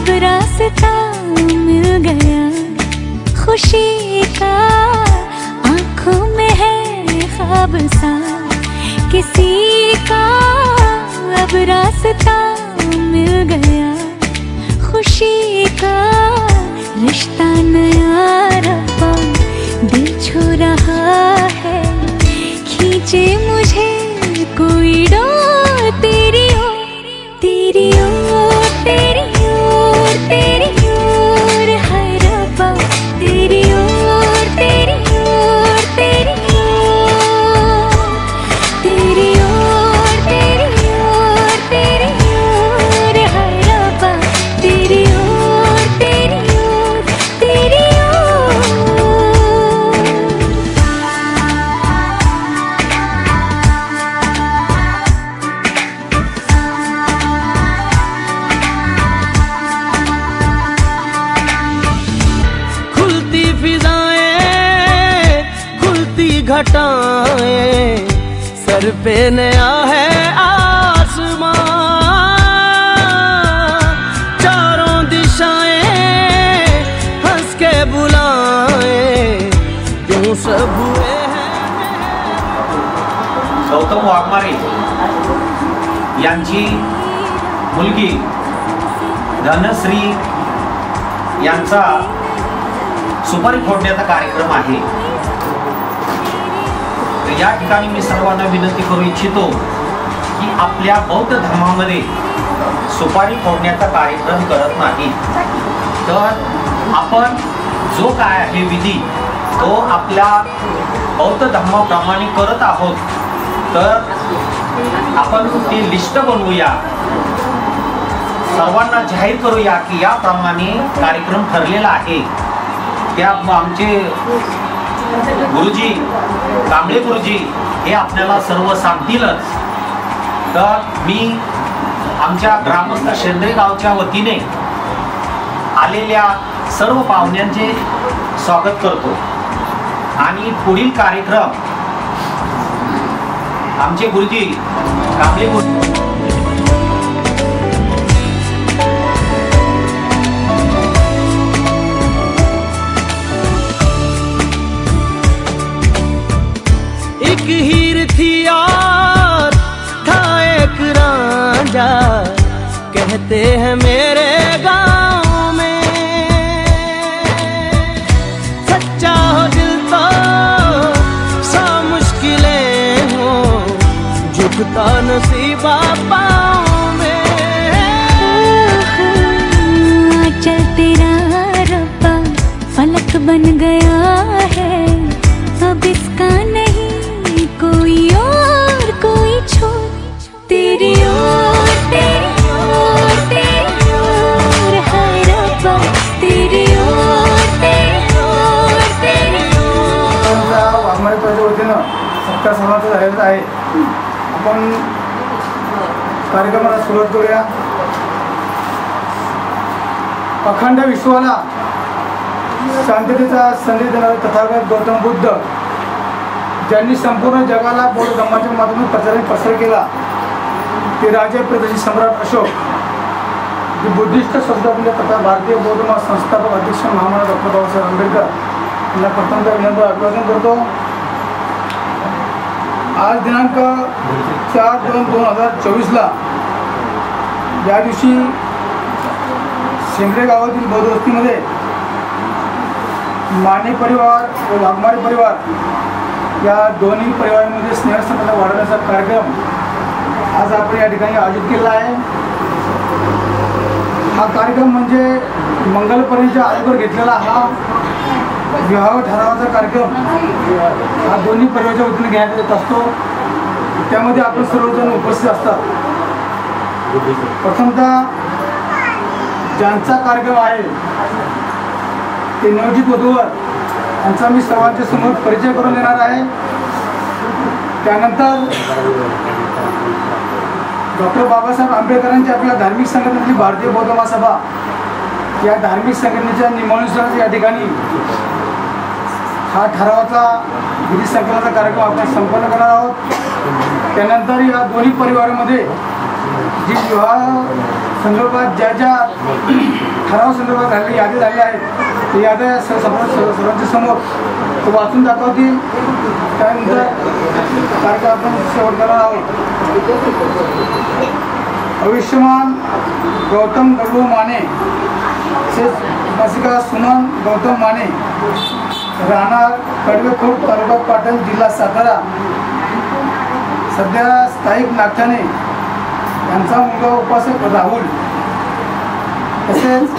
अब रास्ता मिल गया खुशी का, आंखों में है ख्वाब सा किसी का, अब रास्ता मिल गया खुशी का, रिश्ता नया रब्बा दिल छू रहा है, खींचे मुझे कोई डोर तेरी ओर, तेरी ओर, तेरी ओर, तेरी ओर, हाय रब्बा तेरी ओर, तेरी ओर, तेरी ओर, तेरी ओर, तेरी ओर, तेरी ओर, हाय रब्बा तेरी ओर, तेरी ओर, तेरी घटाएं, सर पे नया है आसमां, चारों दिशाएं हंस के बुलाएं, क्यों सब हुए हैं। गौतम वाघमारे यांची मुलगी धनश्री यांचा सुपारी फोडण्याचा कार्यक्रम आहे। या ठिकाणी मी सर्वांना विनंती करू इच्छितो की आपल्या बौद्ध धर्मामध्ये सुपारी फोडण्याचा कार्यक्रम करत नाही, तर आपण जो काय आहे विधी तो आपल्या बौद्ध धर्माप्रमाणे करत आहोत, तर आपण ती लिस्ट बनवूया, सर्वांना जाहीर करूया की याप्रमाणे कार्यक्रम ठरलेला आहे। त्या आमचे गुरुजी कांबळे गुरुजी हे आपल्याला सर्व सांगतीलच। तर मी आमच्या ग्रामस्थ शेंद्रे गावच्या वतीने आलेल्या सर्व पाहुण्यांचे स्वागत करतो आणि पुढील कार्यक्रम आमचे गुरुजी कांबळे गुरुजी हीर थी और था एक रांझा, कहते हैं मेरे गांव में, सच्चा हो दिल तो सा मुश्किलें हो, झुकता नसीबा पाँव में। चल तेरा रब्बा फलक बन गया है, अब इसका नहीं कोई और कोई छोड़, तेरी ओर, तेरी ओर, तेरी ओर, हाय रब्बा तेरी ओर, तेरी ओर, तेरी ओर। वाघमारे परिवाराच्या वतीनं सत्कार समारंभ झालेला आहे। आपण कार्यक्रमाला सुरुवात करूया। अखंड विश्वाला शांततेचा संदेश देणारे तथागत गौतम बुद्ध ज्यांनी संपूर्ण जगाला बौद्ध धर्माच्या माध्यमातून प्रसार केला, ते राजे प्रदेशी सम्राट अशोक, जे बुद्धिस्ट संस्थापक तथा भारतीय बौद्ध मत संस्थापक अध्यक्ष महामानव डॉक्टर बाबासाहेब आंबेडकर यांना प्रथमतः विनम्र अभिवादन करतो। आज दिनांक 4/2/2024 या दिवशी शेंद्रे गावातील बौद्ध वस्तीमध्ये माने परिवार व वाघमारे परिवार या दोन्ही परिवारांमध्ये स्नेहसंबंध वाढवण्याचा कार्यक्रम आज आपण या ठिकाणी आयोजित केला आहे। हा कार्यक्रम म्हणजे मंगलपर्यंतच्या अगोदर घेतलेला हा विवाह ठरावाचा कार्यक्रम हा दोन्ही परिवाराच्या वतीने घेण्यात येत असतो। त्यामध्ये आपण सर्वजण उपस्थित असतात। प्रथमतः ज्यांचा कार्यक्रम आहे ते नियोजित वधूवर यांचा मी सर्वांच्या समोर परिचय करून देणार आहे। त्यानंतर डॉक्टर बाबासाहेब आंबेडकरांची आपल्या धार्मिक संघटनेची भारतीय बौद्ध महासभा या धार्मिक संघटनेच्या नियमानुसार या ठिकाणी हा ठरावाचा विधी संकलनाचा कार्यक्रम आपण संपन्न करणार आहोत। त्यानंतर या दोन्ही परिवारामध्ये जी विवाह संदर्भात ज्या ज्या ठराव संदर्भात झालेली यादी झाली आहे ती याद्या सर्वांच्या समोर तो वाचून दाखवतील. त्यानंतर कार्यक्रम आपण शेवट करणार आहोत. आयुष्यमान गौतम गडू माने, उपासिका सुमन गौतम माने, राहणार कडवेखोट तालुका पाटण जिल्हा सातारा, सध्या स्थायिक नागठाणे, यांचा मुलगा उपासक राहुल. तसेच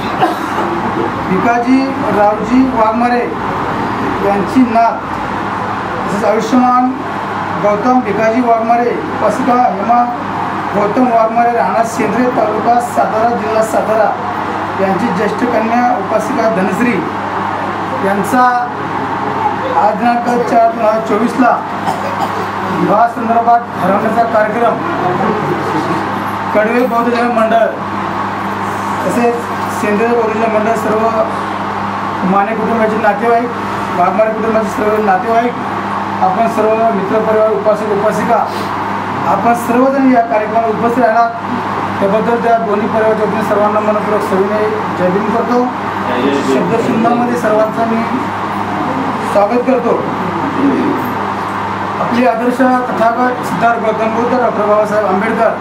भिकाजी रावजी वाघमारे यांची नात. तसेच आयुष्यमान गौतम भिकाजी वाघमारे, उपासिका हेमा गौतम वाघमारे, राहणार सेंद्रे तालुका सातारा जिल्हा सातारा, यांची ज्येष्ठ कन्या उपासिका धनश्री यांचा आज दिनांक 4/2024 विवाहासंदर्भात ठरवण्याचा कार्यक्रम कडवे बौद्ध जैन मंडळ तसेच सेंद्रिय बौद्ध जैन मंडळ, सर्व माने कुटुंबाचे नातेवाईक, वाघमारे कुटुंबाचे सर्व नातेवाईक, आपण सर्व मित्रपरिवार, उपासक उपासिका, आपण सर्वजण या कार्यक्रमात उपस्थित राहणार त्याबद्दल त्या दोन्ही परिवाराच्या वतीने सर्वांना मनपूर्वक सविनय जय भीम करतो. शब्दशृंगामध्ये सर्वांचा मी स्वागत करतो. आपले आदर्श तथागत सिद्धार्थ गौतम बुद्ध डॉक्टर बाबासाहेब आंबेडकर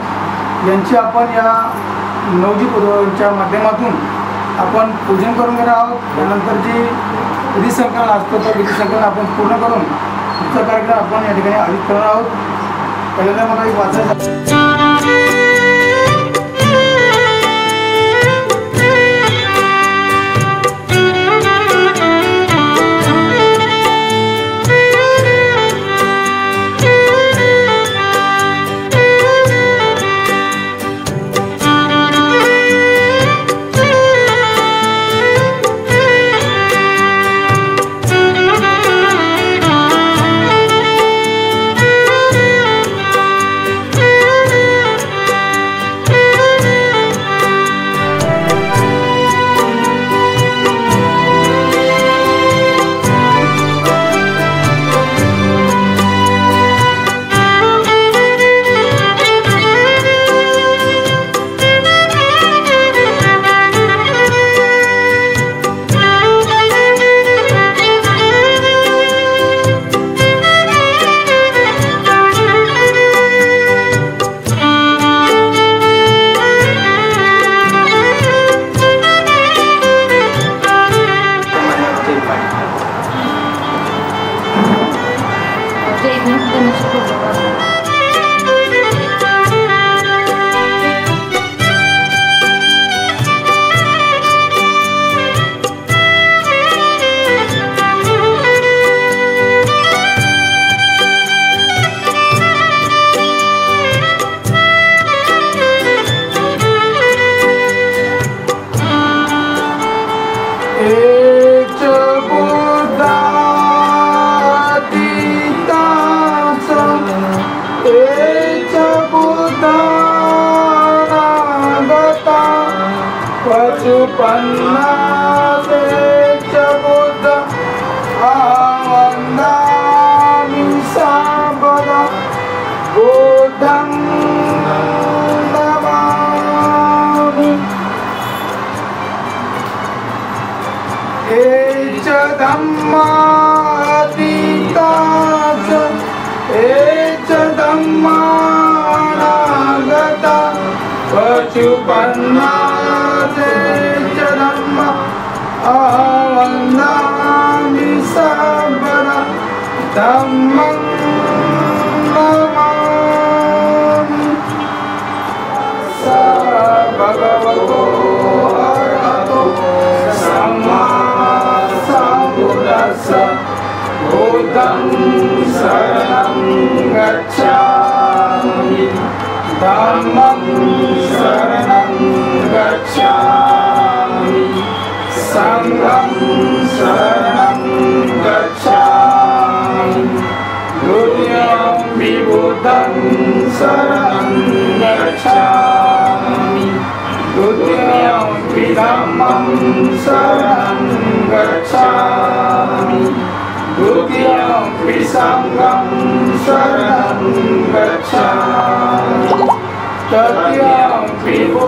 यांची आपण या नवजीत उद्योगांच्या माध्यमातून आपण पूजन करून घेणार आहोत. त्यानंतर जी विधिसंकलन असतो तो विधिसंकलन आपण पूर्ण करून पुढचा कार्यक्रम आपण या ठिकाणी आयोजित करणार आहोत. पहिल्यांदा मला एक वाचायचं.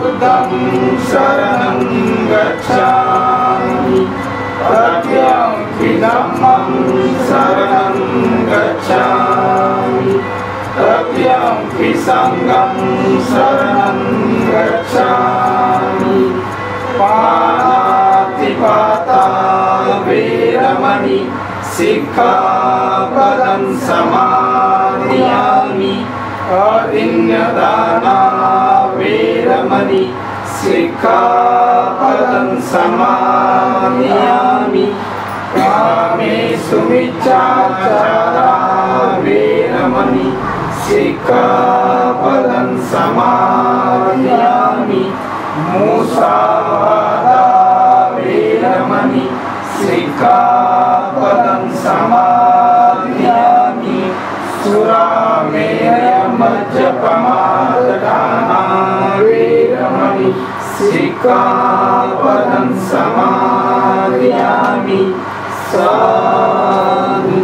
बुद्धं शरणं गच्छामि तथ्यंपि धम्मं शरणं गच्छामि तथ्यंपि संघं शरणं गच्छामि पाणातिपाता वेरमणि सिक्खापदं समादयामि अदिन्यदाना वेरमणि सिक्खापदं समादयामि कामेषु मिच्छाचारा वेरमणि सिक्खापदं समादयामि मुसावादा वेरमणि सिक्खापदं समादयामि सुरामेरमज्जपमाददाना वेरमणि सिक्खापदं समादयामि साधु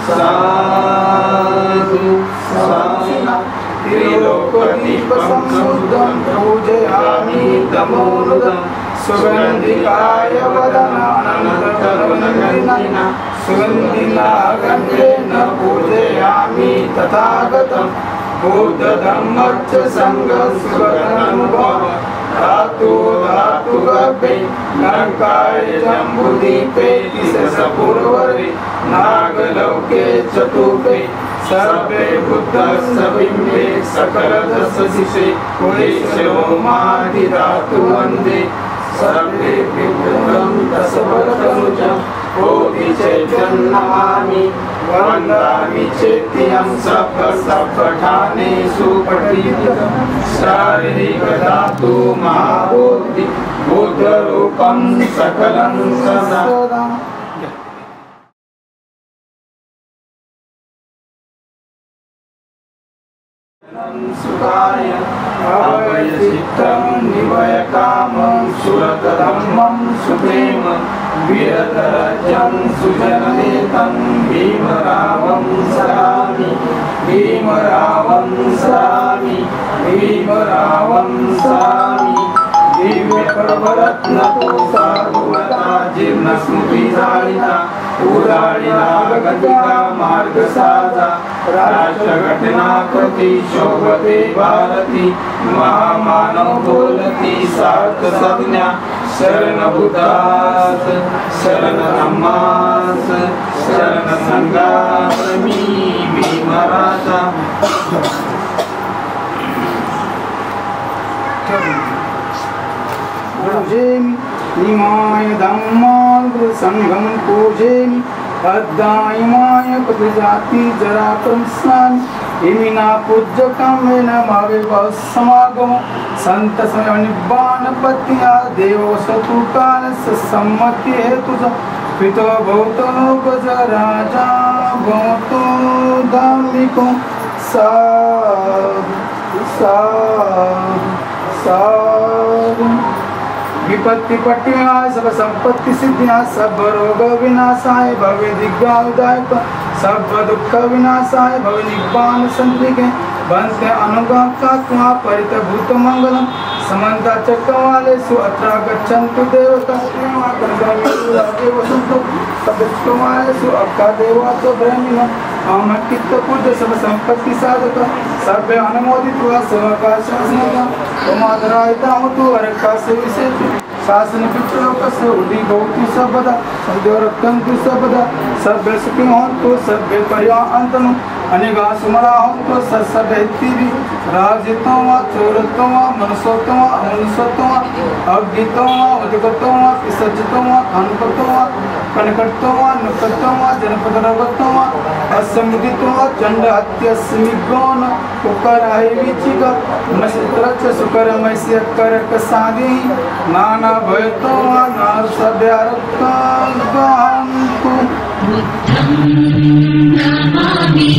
साधु साधु त्रिलोकदीपं शुद्धं पूजयामि तमोनुदं सुगन्धिकाय वदनानन्दकरुणगन्धिना सुगन्धिना गन्धेन पूजयामि तथागतं बुद्धधम्मच्च सङ्घसुगतनुभव धातु धातु गर्भे नरकाय जम्बुदीपे दिशसपूर्वरे नागलोके चतुर्भे सर्वे बुद्धस्य बिम्बे सकलदशशिषे कुलेशोमादिधातु वन्दे सर्वे विभुतं दशबलतनुजं बोधिचैत्यं नमामि वन्दामि चेत्यं सप्तठानेषु पठितं शारीरिकधातु महाबोधि बुद्धरूपं सकलं सदा सुखाय अभयचित्तं निवयकामं सुरतधम्मं सुप्रेम वीरतरजं सुजननेतं भीमरावं सरामि भीमरावं सरामि भीमरावं सरामि दिव्यप्रभरत्नकोशा गुणता जीर्णस्मृतिधारिता पुराणिनागतिका मार्गसाजा राष्ट्रघटनाकृति शोभते भारती महामानव बोलती सार्थसंज्ञा शरणबुद्धास शरणधम्मास शरणसंघासमी भीमराजा पूजेमि इमाय धम्माग्र संघं पूजेमि अद्दायमाय प्रतिजाति जरा क्रमस्नामि इमिना पूज्यकामेन मावे समागम संत समय निब्बाण पत्या देव शत्रुकाल सम्मति हेतु पितो भवतो गज राजा भवतो धार्मिको साधु साधु साधु विपत्ति पट्टियाय सब संपत्ति सिद्धियां सब रोग विनाशाय भवे दिग्गाउदायक सब दुख विनाशाय भवे निब्बाण संत्रिके बंते अनुगात्मा परितभूत मंगलम समन्ता चक्रवालेषु अत्र गच्छन्तु देवता देवसंतो तदुष्टमालेषु अक्का देवाच ब्रह्मिणो अमकित पूज्य सब संपत्ति साधक सर्वे अनुमोदित्वा सवकाशस्मृता तमादरायता होतु अरकासे विशेष शासन पितृलोकस्य उदी भवति सर्वदा देवरक्षन्तु सर्वदा सर्वे सुखी होन्तु सर्वे पर्यान्तनु अनेका सुमरा होन्तु सर्वैतिरि राजितं वा चोरतं वा मनुष्योत्तम वा अमनुष्योत्तम वा अज्ञितं वा उद्गतं वा विसर्जितं वा कानुकतं वा कनकटतं वा नुकतं वा जनपदरगतं वा असमुदितं वा चण्डहत्यस्मिगौन उकराय विचिक नक्षत्रच सुकरमयस्य करकसादि नाना भयतं वा नारसभ्यारक्तान्तु बुद्धं नमामि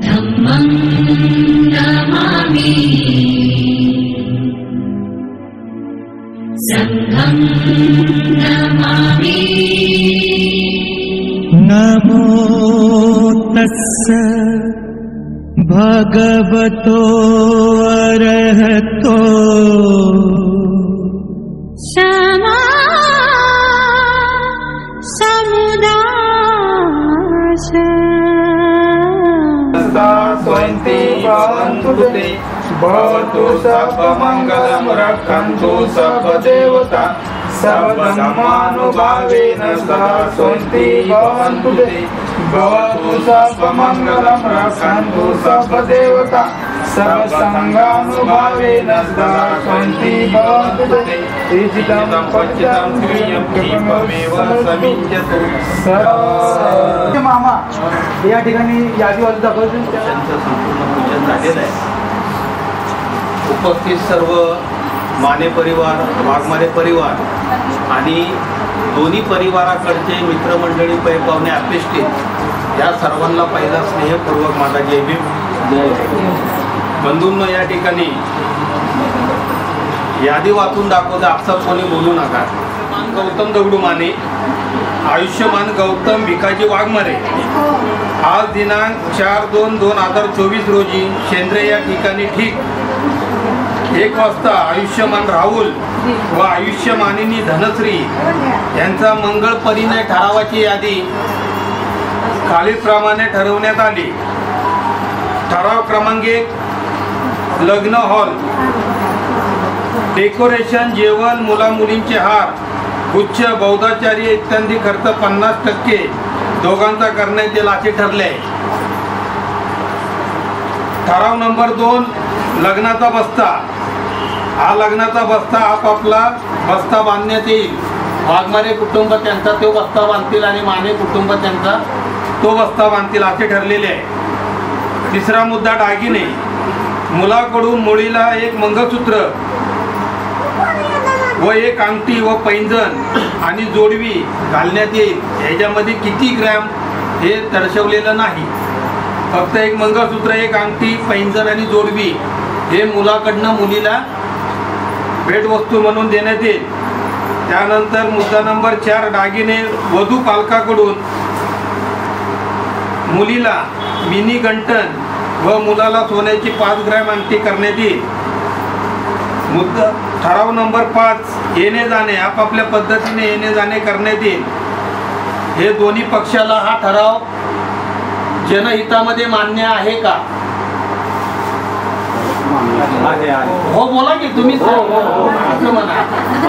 धम्मं नमामि संघं नमामि नमो तस्स भगवतो अरहतो समा समुदास स्वन्ति भवन्तु ते भवतु सर्वमङ्गलं रक्षन्तु सर्वदेवता सर्वधर्मानुभावेन सदा स्वन्ति भवन्तु ते भवतु सर्वमङ्गलं रक्षन्तु सर्वदेवता सर्वसङ्गानुभावेन सदा स्वन्ति भवन्तु ते ईशितं पच्यतं क्रियं दीपमेव समिञ्जतु मामा या ठिकाणी यादीवादी दाखवतो त्यांचं संपूर्ण पूजन झालेलं आहे. उपस्थित सर्व माने परिवार, वाघमारे परिवार आणि दोन्ही परिवाराकडचे मित्रमंडळी पाहुणे अपेक्षित या सर्वांना पहिला स्नेहपूर्वक माझा जय भीम. बंधूंनो, या ठिकाणी यादी वाचून दाखवता आपसात कोणी बोलू नका. गौतम दगडू माने, आयुष्यमान गौतम भिकाजी वाघमारे. आज दिनांक 4/2/2024 रोजी शेंद्रे या ठिकाणी ठीक 1 वाजता आयुष्यमान राहुल व आयुष्यमानिनी धनश्री यांचा मंगळ परिणय ठरावाची यादी खालीलप्रमाणे ठरवण्यात आली. ठराव क्रमांक 1, लग्न हॉल, डेकोरेशन, जेवण, मुलामुलींचे हार, गुच्छ, बौद्धाचार्य इत्यादी खर्च 50% दोघांचा करण्यात येईल असे ठरले. ठराव नंबर 2, लग्नाचा बस्ता. हा लग्नाचा बस्ता आपापला बस्ता बांधण्यात येईल. वाघमारे कुटुंब त्यांचा तो बस्ता बांधतील आणि माने कुटुंब त्यांचा तो बस्ता बांधतील असे ठरलेले आहे. तिसरा मुद्दा, दागिने. मुलाकडून मुलीला 1 मंगळसूत्र व 1 अंगठी व पैंजण आणि जोडवी घालण्यात येईल. ह्याच्यामध्ये किती ग्रॅम हे दर्शवलेलं नाही. फक्त 1 मंगळसूत्र, 1 अंगठी, पैंजण आणि जोडवी हे मुलाकडनं मुलीला भेटवस्तू म्हणून देण्यात येईल. त्यानंतर मुद्दा नंबर 4, दागिने. वधू पालकाकडून मुलीला मिनी गंटन व मुलाला सोन्याची 5 ग्रॅम अंगठी करण्यात येईल. मुद्दा ठराव नंबर 5, येणे जाणे. आपापल्या पद्धतीने येणे जाणे करण्यात येईल. हे दोन्ही पक्षाला हा ठराव जनहितामध्ये मान्य आहे का? हो, बोला की तुम्ही असं म्हणा,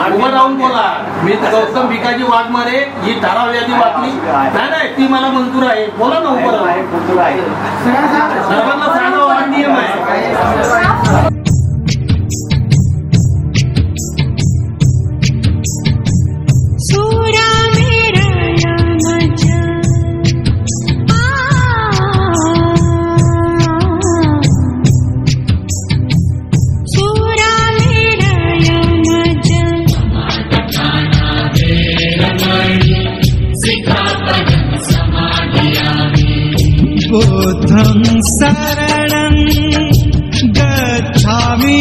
उभं राहून बोला. मी गौतम भिकाजी वाघमारे ही ठराव यादी वाचली नाही, ती मला मंजूर आहे. बोला ना, उभं राहून. सर्वांना सांगा, हा नियम आहे. बुद्धं शरणं गच्छामि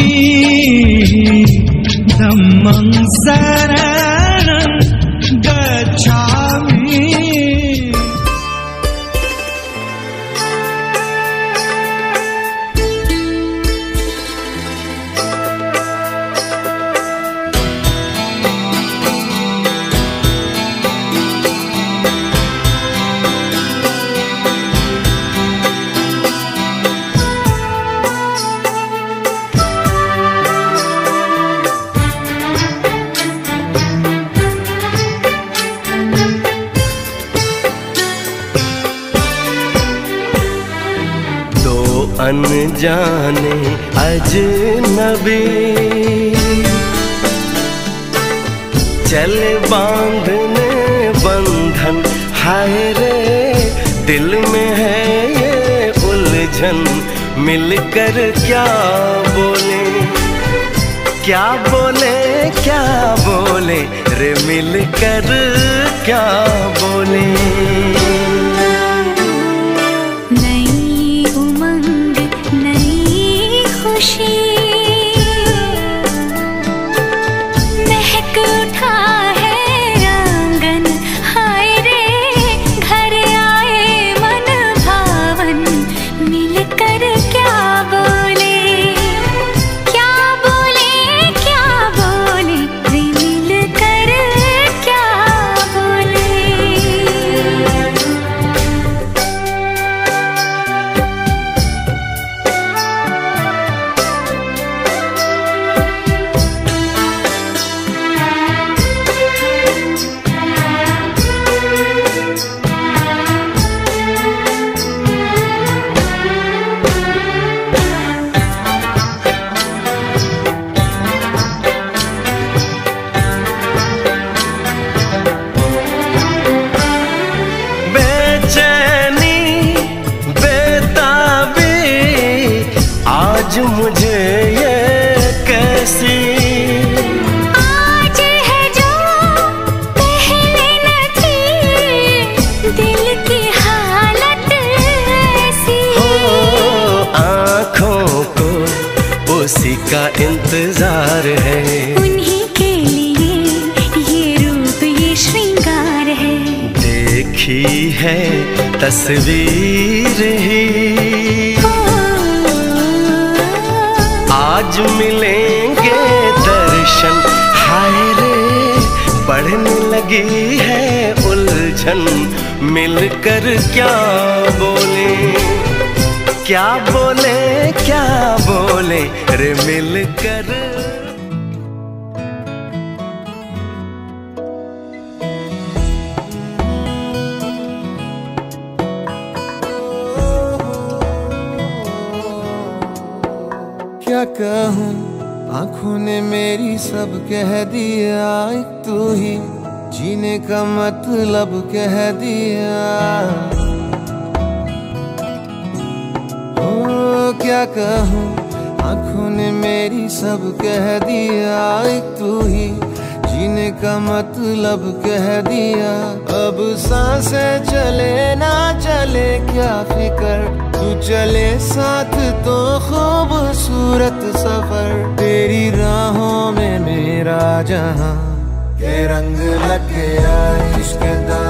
धम्मं शरणं गच्छामि. अनजाने अजनबी चल बांधने बंधन, हाय रे दिल में है ये उलझन. मिलकर क्या बोले, क्या बोले, क्या बोले रे, मिलकर क्या बोले. महक उठा है आंगन, हाय रे घर आए मन भावन. मिलकर का इंतजार है। उन्हीं के लिए ये रूप ये श्रृंगार है। देखी है तस्वीर ही आज मिलेंगे दर्शन। हाय रे बढ़ने लगी है उलझन, मिलकर क्या बोले क्या बोले क्या बोले रे मिलकर। क्या कहूँ आँखों ने मेरी सब कह दिया, एक तू ही जीने का मतलब कह दिया। ओ क्या कहूँ आँखों ने मेरी सब कह दिया, एक तू ही जीने का मतलब कह दिया। अब सांसें चले ना चले क्या फिकर, तू चले साथ तो खूबसूरत सफर। तेरी राहों में मेरा जहां के रंग लग गया इश्क दा,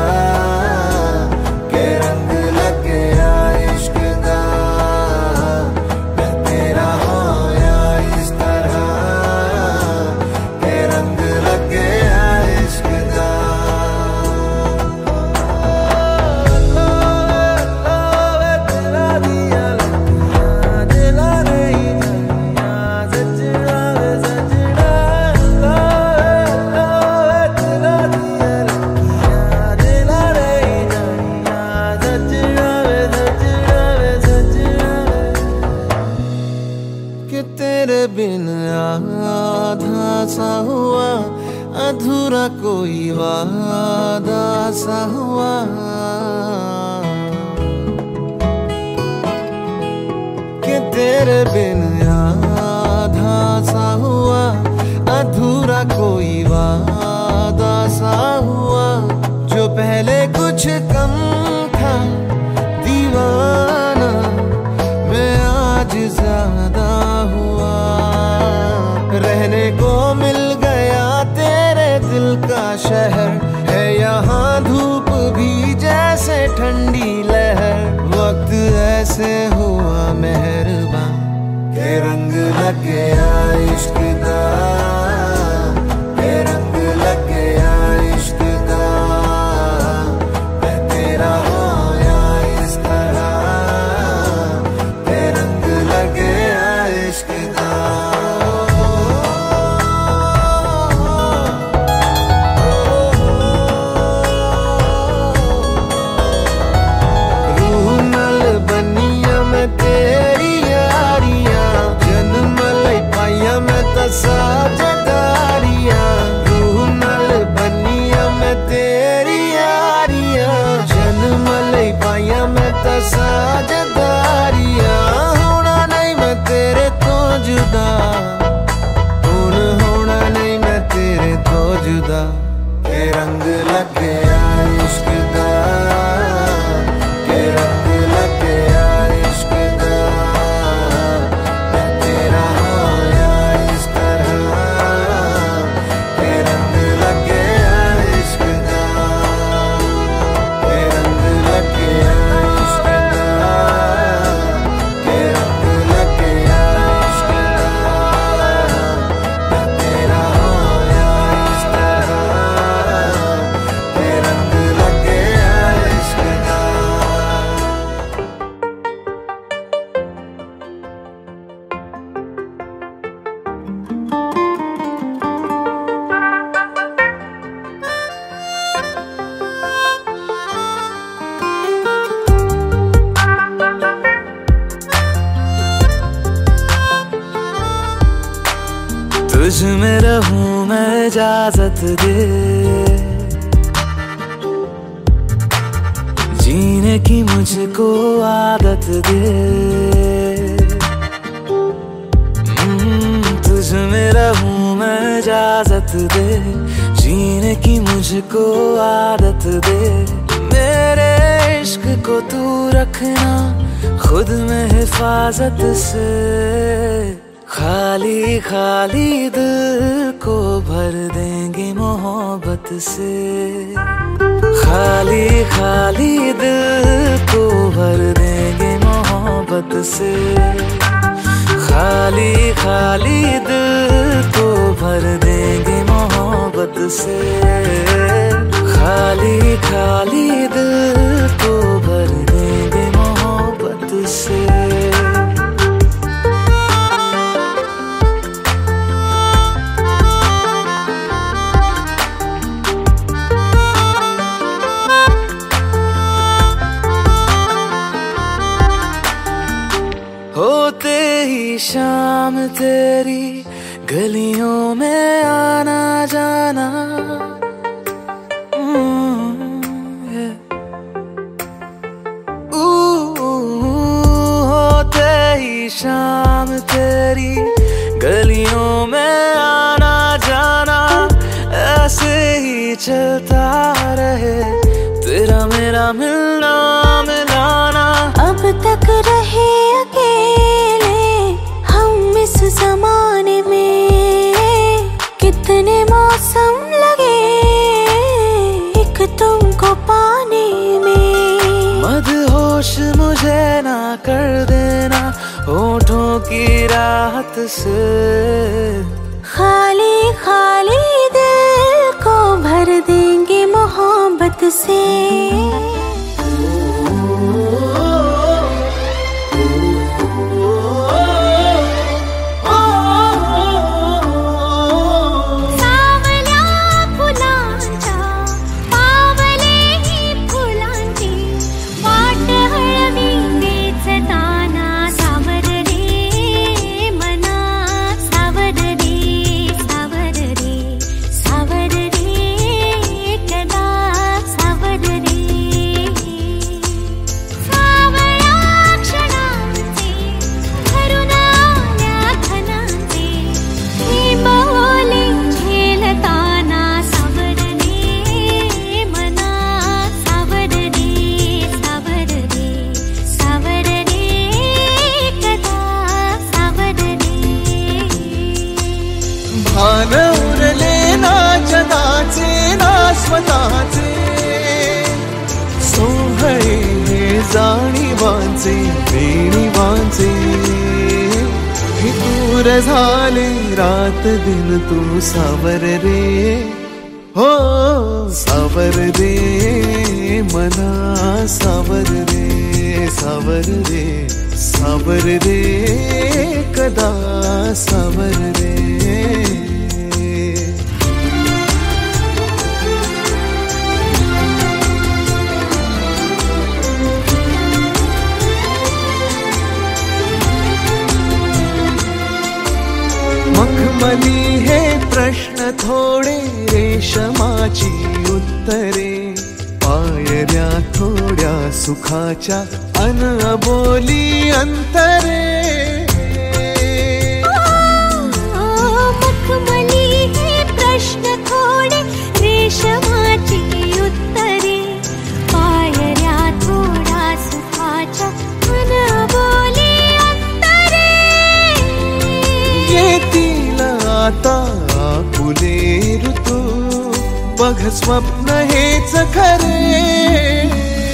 के रंग लग गया इश्क दा। मैं तेरा होया इस तरह, के रंग लग गया इश्क दा। बिन आधा सा हुआ अधूरा कोई वादा सा हुआ। कि तेरे बिन आधा सा हुआ अधूरा कोई वादा सा हुआ। जो पहले कुछ कम था दीवाना, मैं आज ज्यादा हुआ। रहने को मिल गया तेरे दिल का शहर, है यहाँ धूप भी जैसे ठंडी लहर। वक्त ऐसे हुआ मेहरबान के रंग लग गया इश्क दा, के रंग लग गया इश्क दा। मैं तेरा होया इस तरह, के रंग लग गया इश्क दा। साझेदारियां रूह नाल बनिया मैं तेरी यारियां, जन्म लई पाइया मैं तां साझेदारियां। होना नहीं मैं तेरे तो जुदा, हुण होना नहीं मैं तेरे तो जुदा। के रंग लग गया इश्क दा, के रंग लग गया इश्क दा। मैं तेरा तुझ में रहूं मैं इजाजत दे, जीने की मुझको आदत दे। तुझ में रहूं मैं इजाजत दे, जीने की मुझको आदत दे। मेरे इश्क को तू रखना खुद में हिफाजत से, खाली खाली दिल को भर देंगे मोहब्बत से, खाली खाली दिल को भर देंगे मोहब्बत से, खाली खाली दिल को भर देंगे मोहब्बत से, खाली खाली दिल को भर देंगे मोहब्बत से। होते ही शाम तेरी गलियों में आना जाना, होते ही शाम तेरी गलियों में आना जाना, ऐसे ही चलता रहे तेरा मेरा मिलना मिलाना। अब तक रहे अकेले हम इस जमाने में, कितने मौसम लगे एक तुमको पाने में। मदहोश मुझे ना कर देना होठों की राहत से, खाली खाली दिल को भर देंगे मोहब्बत से। स्वतःचे सोहळे जाणीवांचे बेणीवांचे, हे दूर झाले रात दिन तू सावर रे, हो सावर रे मना सावर रे, सावर रे सावर रे कदा सावर रे। मखमली हे प्रश्न थोडे रेशमाची उत्तरे, पायऱ्या थोड्या सुखाच्या अन अबोली अंतरे। मखमली हे प्रश्न थोडे रेशमाची उत्तरे, पायऱ्या थोड्या सुखाच्या अन अबोली अंतरे। येतील आता फुले ऋतू बघ स्वप्न हेच खरे,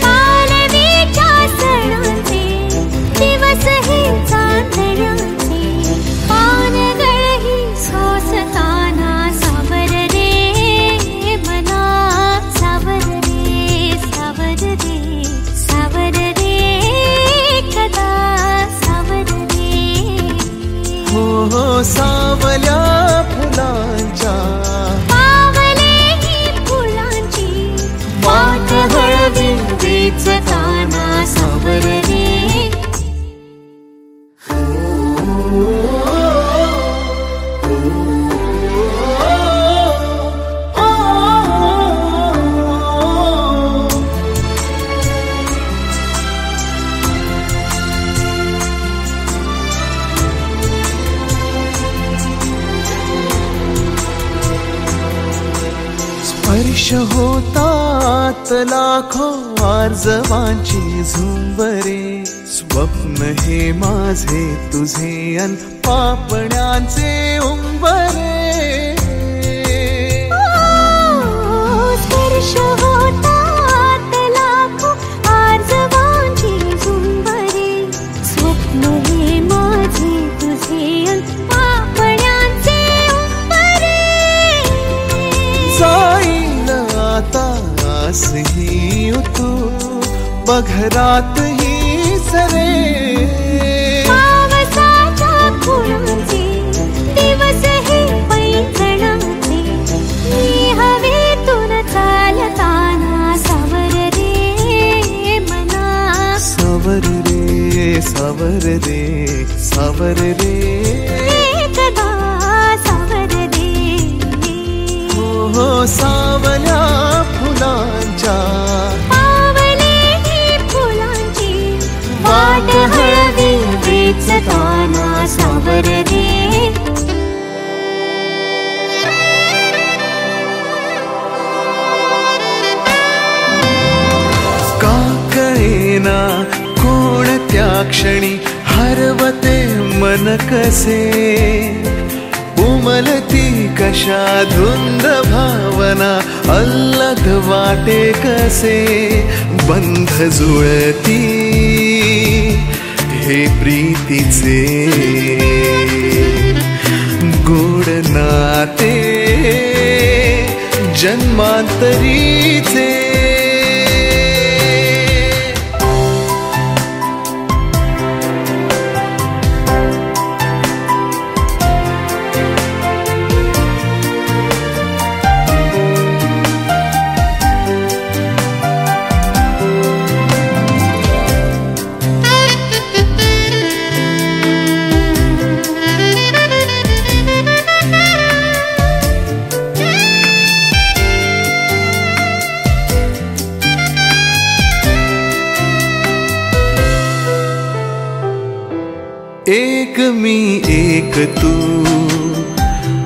पालवीच्या सणाचे दिवस हे चांदण्याचे, पानगळही सोसताना सावर रे मना सावर रे, सावर रे सावर रे कदा सावर रे। हो हो सावल्या फुलांच्या वाट हळवी वेचताना सावर रे। स्पर्श होता आत लाखो आर्जवांची झुंबरे, स्वप्न हे माझे तुझे अन पापण्यांचे उंबरे. स्पर्श होतात लाखो आर्जवांची झुंबरे, स्वप्न हे माझे तुझे अन पापण्यांचे उंबरे. जाईल आता आसही तू बघरात ही सरे, पावसाच्या फुलांचे दिवस हे पैंजणाचे, मी हवेतून चालताना सावर रे मना. सावर रे सावर रे सावर रे, एकदा सावर रे. हो सावल्या फुलांच्या पावले फुलांची वाट हळवी वेचताना सावर रे. का कळेना कोणत्या क्षणी हरवते मन कसे, उमलती कशा धुंद भावना अल्लद वाटे कसे. बंध जुळती हे प्रीतीचे गोड नाते जन्मांतरीचे. एक मी एक तू,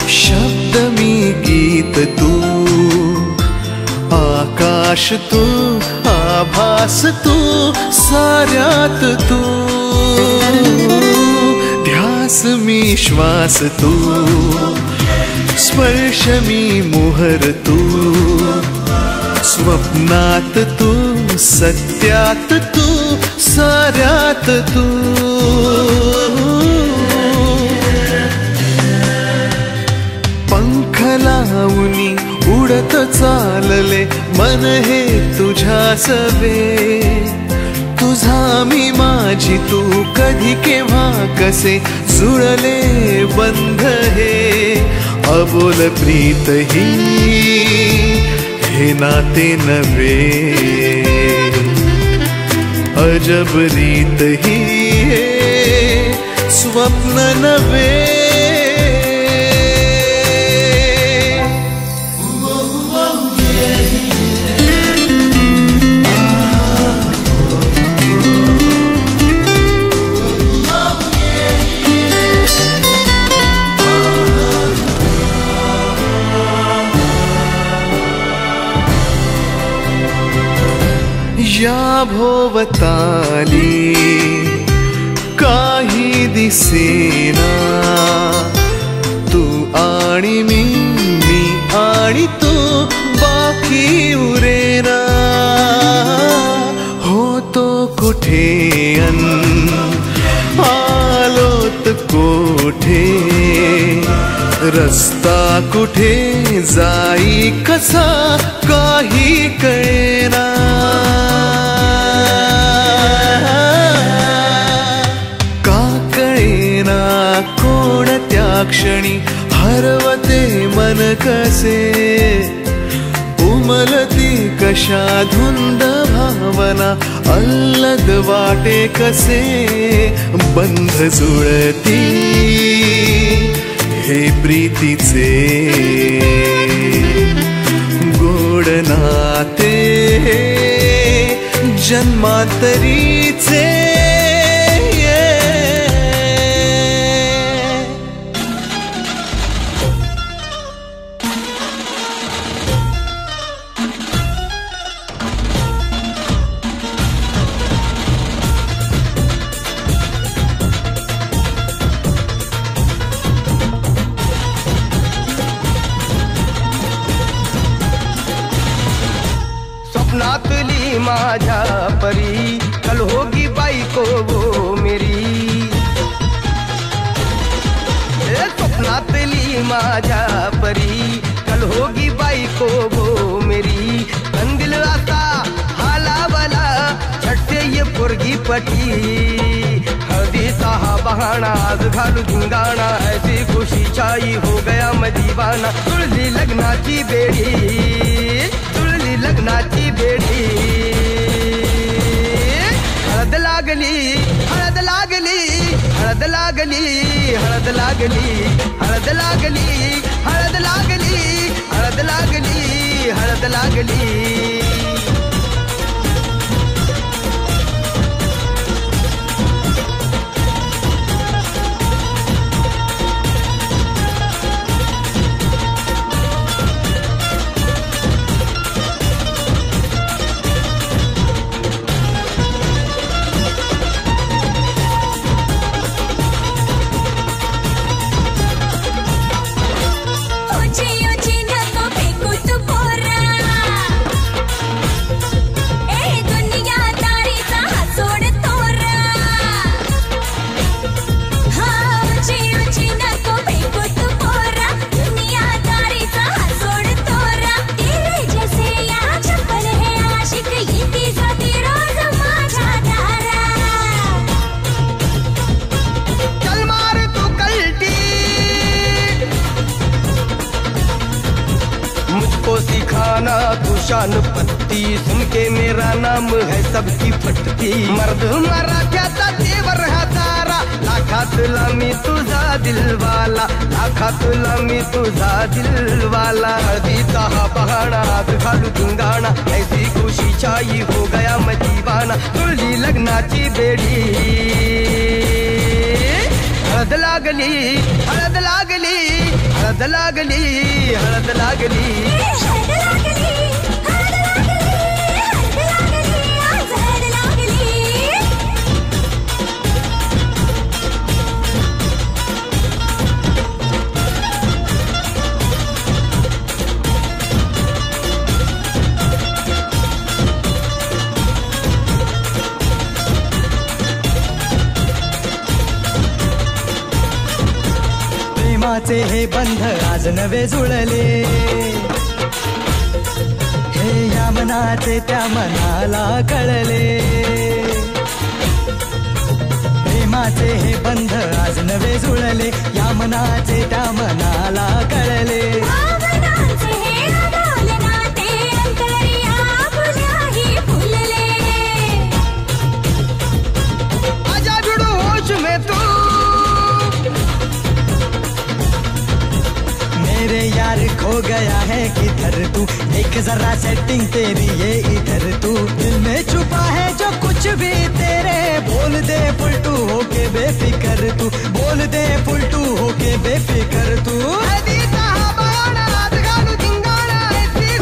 शब्द मी गीत तू, आकाश तू आभास तू, साऱ्यात तू. ध्यास मी श्वास तू, स्पर्श मी मोहर तू, स्वप्नात तू सत्यात तू, साऱ्यात तू. पंख लावूनी उडत चालले मन हे तुझ्यास वे, तुझा मी माझी तू कधी केव्हा कसे जुळले बंध हे. अबोल प्रीत ही हे नाते नव्हे, अजब रीत ही हे स्वप्न नव्हे. या भोवताली काही दिसेना, तू आणि मी आणि तू बाकी उरेना. होतो कुठे अन आलोत कोठे, रस्ता कुठे जाई कसा काही कळेना. कोणत्या क्षणी हरवते मन कसे, उमलती कशा धुंद भावना अल्लद वाटे कसे. बंध जुळती हे प्रीतीचे गोड नाते जन्मांतरीचे. दुपटी, हळदी हा बहाना आज घालू धिंगाणा, ऐसी खुशी छाई हो गया मैं दीवाना। जुळली लग्नाची बेडी, जुळली लग्नाची बेडी, हळद लागली, हळद लागली, हळद लागली, हळद लागली, हळद लागली, हळद लागली, हळद लागली, हळद लागली। शान पत्ती सुन के मेरा नाम है सबकी फटती, मर्द मराठ्याचा देवर हा सारा, लाखातला मी तुझा दिलवाला, लाखातला मी तुझा दिलवाला। हळदीचा हा बहाना आज घालू धिंगाणा, ऐसी खुशी छाई हो गया मैं दीवाना। जुळली लग्नाची बेडी, हळद लागली, हळद लागली, हळद लागली, हळद लागली, प्रेमाचे हे बंध आज नवे जुळले, हे या मनाचे त्या मनाला कळले। प्रेमाचे हे बंध आज नवे जुळले, या मनाचे त्या मनाला कळले। आजा जुड़ो होश में तू, मेरे यार खो गया है किधर तू, एक जरा सेटिंग तेरी ये इधर तू, दिल में छुपा है जो कुछ भी तेरे, बोल दे फुलटू होके बेफिकर तू, बोल दे फुलटू होके बेफिकर तू।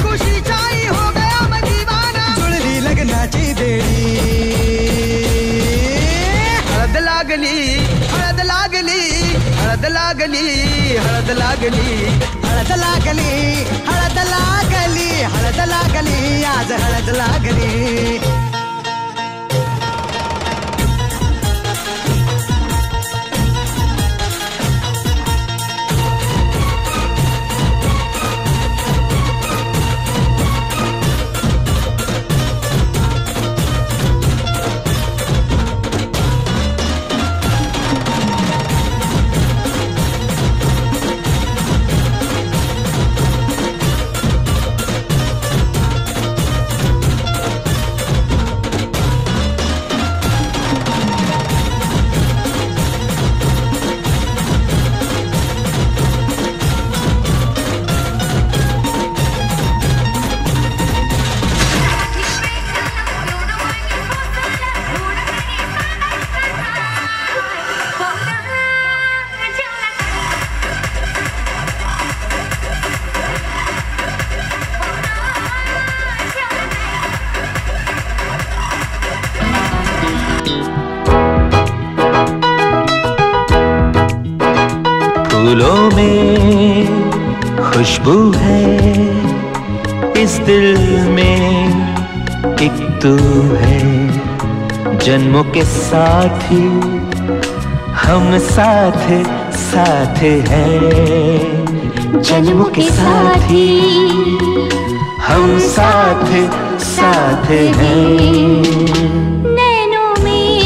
खुशी छाई हो गया मैं दीवाना, जुळली लग्नाची बेडी, हळद लागली, हळद लागली, हळद लागली, हळद लागली, हळद लागली, हळद लागली, हळद लागली, आज हळद लागली। फूलों में खुशबू है, इस दिल में एक तू है, जन्मों के साथी हम साथ साथ हैं, जन्मों के साथी हम साथ साथ हैं। नैनों में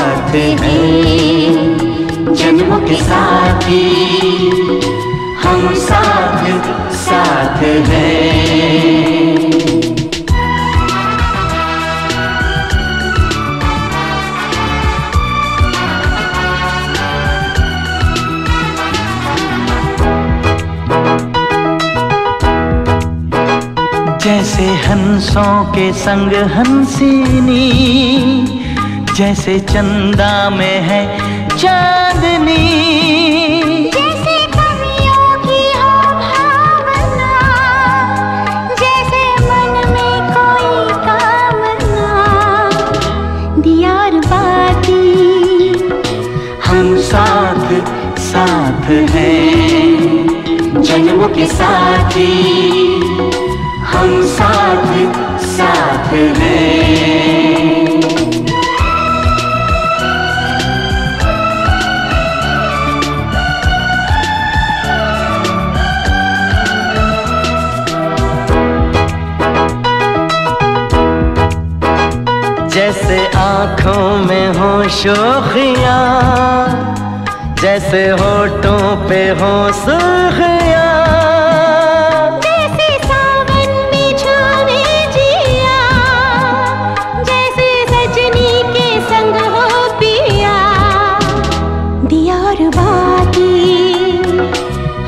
साथ हैं जन्मों के साथी, हम साथ साथ हैं। जैसे हंसों के संग हंसिनी, जैसे चंदा में है चांदनी, जैसे कवियों की हो भावना, जैसे मन में कोई कामना, दियार बाती हम साथ साथ हैं जन्मों के साथी, हम साथ साथ हैं। जैसे आँखों में हो शोखियाँ, जैसे होठों पे हो सुर्खियाँ,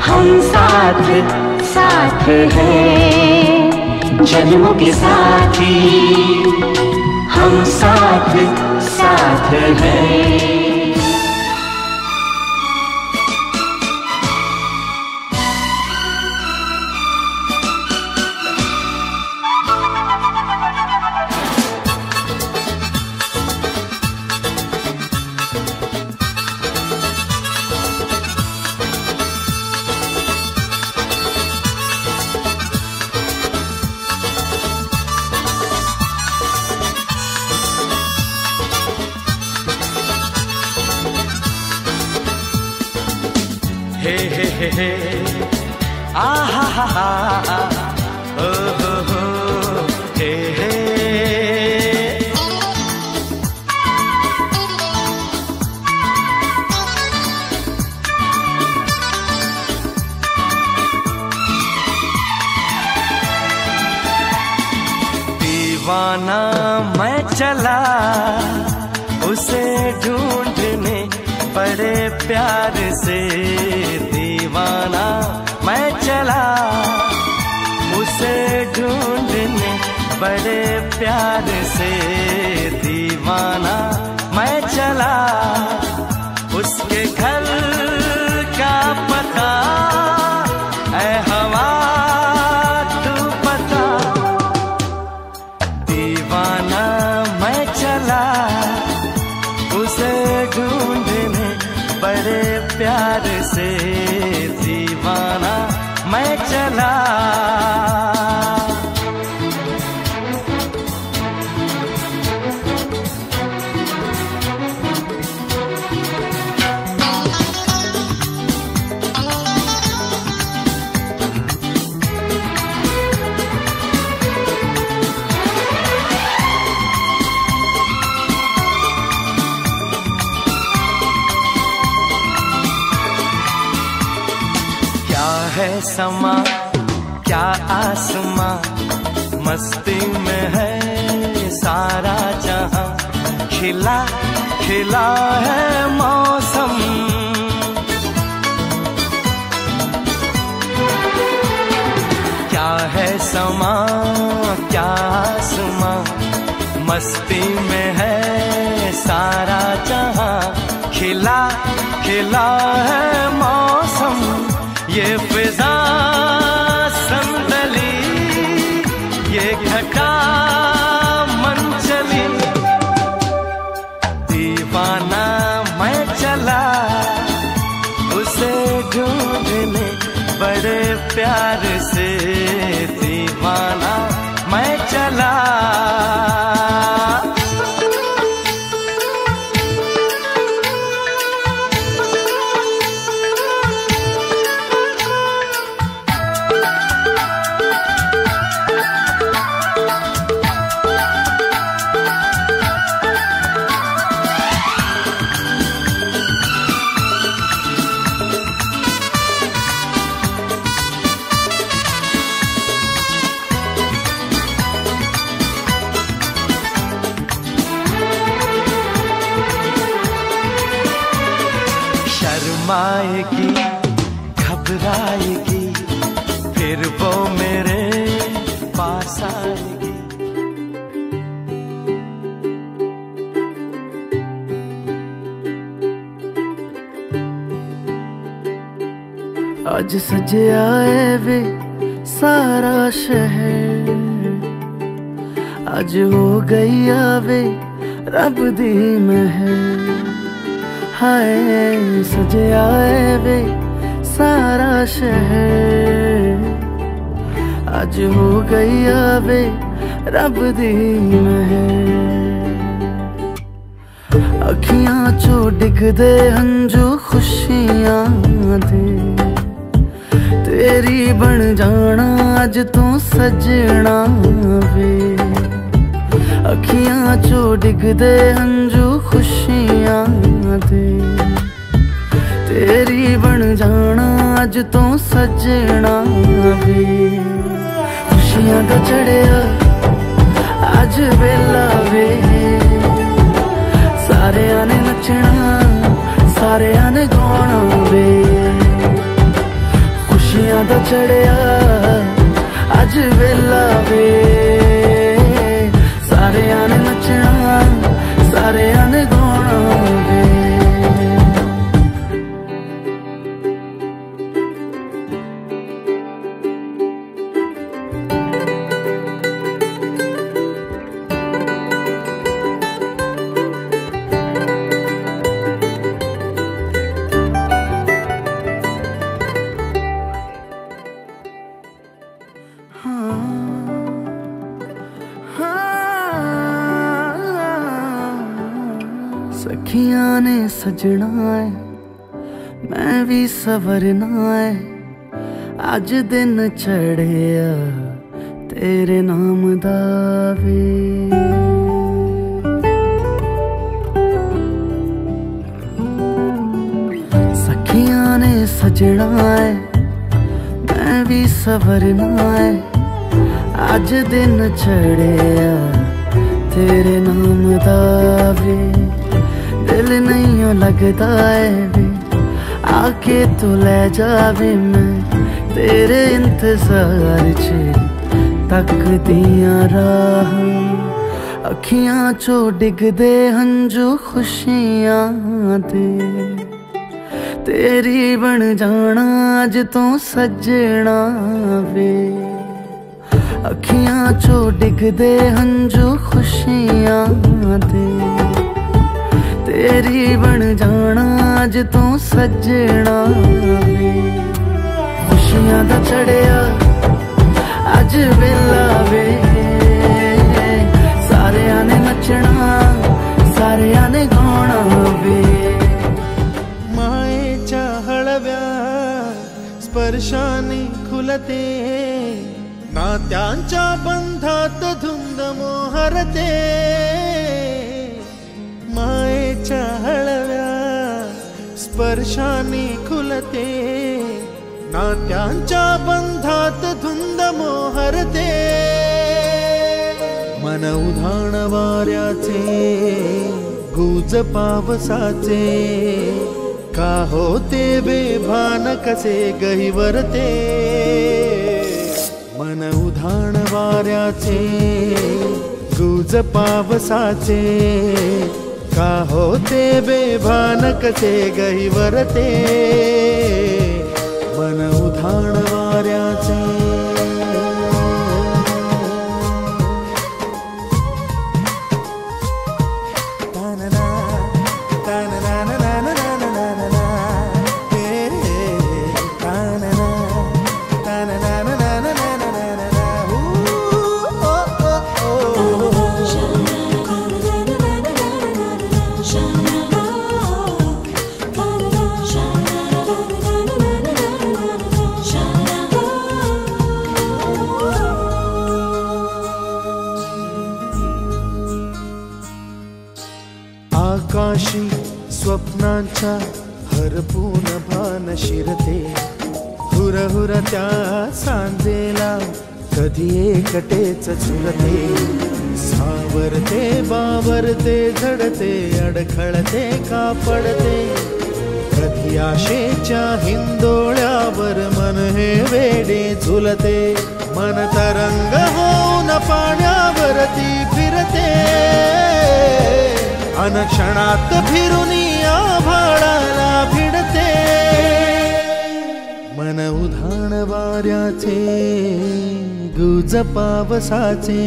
हम साथ साथ हैं जन्मों के साथी, हम साथ साथ हैं। हे हे हे हे आ हा हा हा ओ हो हे हे। दीवाना मैं चला उसे ढूंढने बड़े प्यार से, दीवाना मैं चला उसे ढूंढने बड़े प्यार से, दीवाना मैं चला उसके घर का पता ऐ हवा तू पता, दीवाना मैं चला उसे ढूंढने बड़े प्यार से, दीवाना मैं चला। है समा क्या आसमां, मस्ती में है सारा जहां, खिला खिला है मौसम, क्या है समा क्या आसमां, मस्ती में है सारा जहां, खिला खिला है मौसम, ये फिजा संदली ये घटा मन चली, दीवाना मैं चला उसे ढूंढने बड़े प्यार से, दीवाना मैं चला। शर्माएगी घबराएगी फिर वो मेरे पास आएगी। आज सजया है वे सारा शहर, आज हो गई आवे रब दी महर। हाय सजया है वे सारा शहर, आज हो गई आवे रब दी महर। अखियां चो डिगदे हंजू खुशियां दे, तेरी बन जाना अज तू सजना वे। अखियां चो डिगदे हंजू खुशियां दे, तेरी बन जाना अज तू सजना वे। खुशियां दा चढ़िया अज वेला वे, सारेयां ने नचना सारेयां ने गाना वे। खुशियां दा चढ़िया अज वेला वे, सारेयां ने नचना सारेयां ने गाना वे। सखियां ने सजना है मैं भी सवरना है, अज दिन चढ़िया तेरे नाम दा वे। सखियां ने सजना है मैं भी सवरना है, अज दिन चढ़िया तेरे नाम दा वे। दिल नहीं लगता है वे आके तू ले जावे, मैं तेरे इंतजार च तकदियां राह। अखियां चो डिगदे हंजू खुशियां दे, तेरी बन जाना अज तू सजना वे। अखियां चो डिगदे हंजू खुशियां दे, तेरी बन जाना अज तू सजना वे। खुशियां दा चढ़िया अज वेला वे, सारेयां ने नचना सारेयां ने गाना वे। मायेच्या हळव्या स्पर्शाने खुलते, नात्यांच्या बंधात धुंद मोहरते। मायेच्या हळव्या स्पर्शाने खुलते, नात्यांच्या बंधात धुंद मोहरते। मन उधाण वाऱ्याचे गुज पावसाचे, का होते बेभान कसे गहिवरते। मन उधाण वाऱ्याचे गुज पावसाचे, का होते बेभान कसे गहिवरते। मन उधाण वाऱ्याचे आकाशी स्वप्नांच्या हरपून भान शिरते, हुरहुर त्या सांजेला कधी एकटेच झुरते। सावरते बावरते झडते अडखळते का पडते, कधी आशेच्या हिंदोळ्यावर मन हे वेडे झुलते, मन तरंग होऊन पाण्यावरती फिरते, अनक्षणात फिरून आभाळाला भिडते, मन उधाण वाऱ्याचे गुज पावसाचे,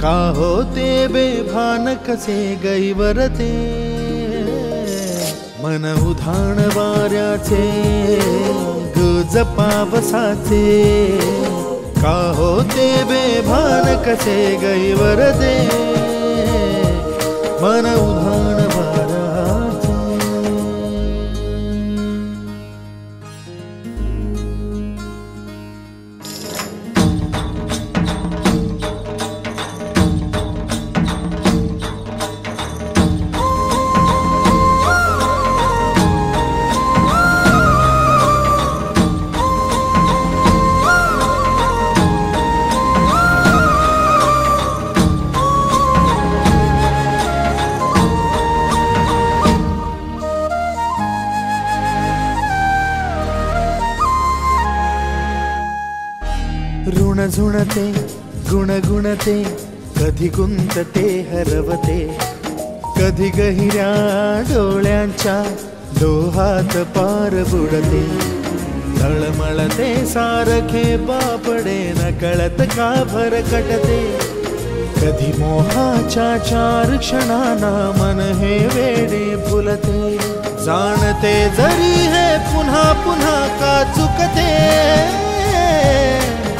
का होते बेभान कसे गैवरते, मन उधाण वाऱ्याचे गुज पावसाचे, का होते बेभान कसे गैवरते, मन उधाण वाऱ्याचे. ऋण झुणते गुणगुणते, कधी गुंतते हरवते, कधी गहिऱ्या डोळ्यांच्या डोहात पार बुडते, तळमळते सारखे बापडे न कळत का भरकटते, कधी मोहाच्या 4 क्षणांना मन हे वेडे फुलते, जाणते जरी हे पुन्हा पुन्हा का चुकते,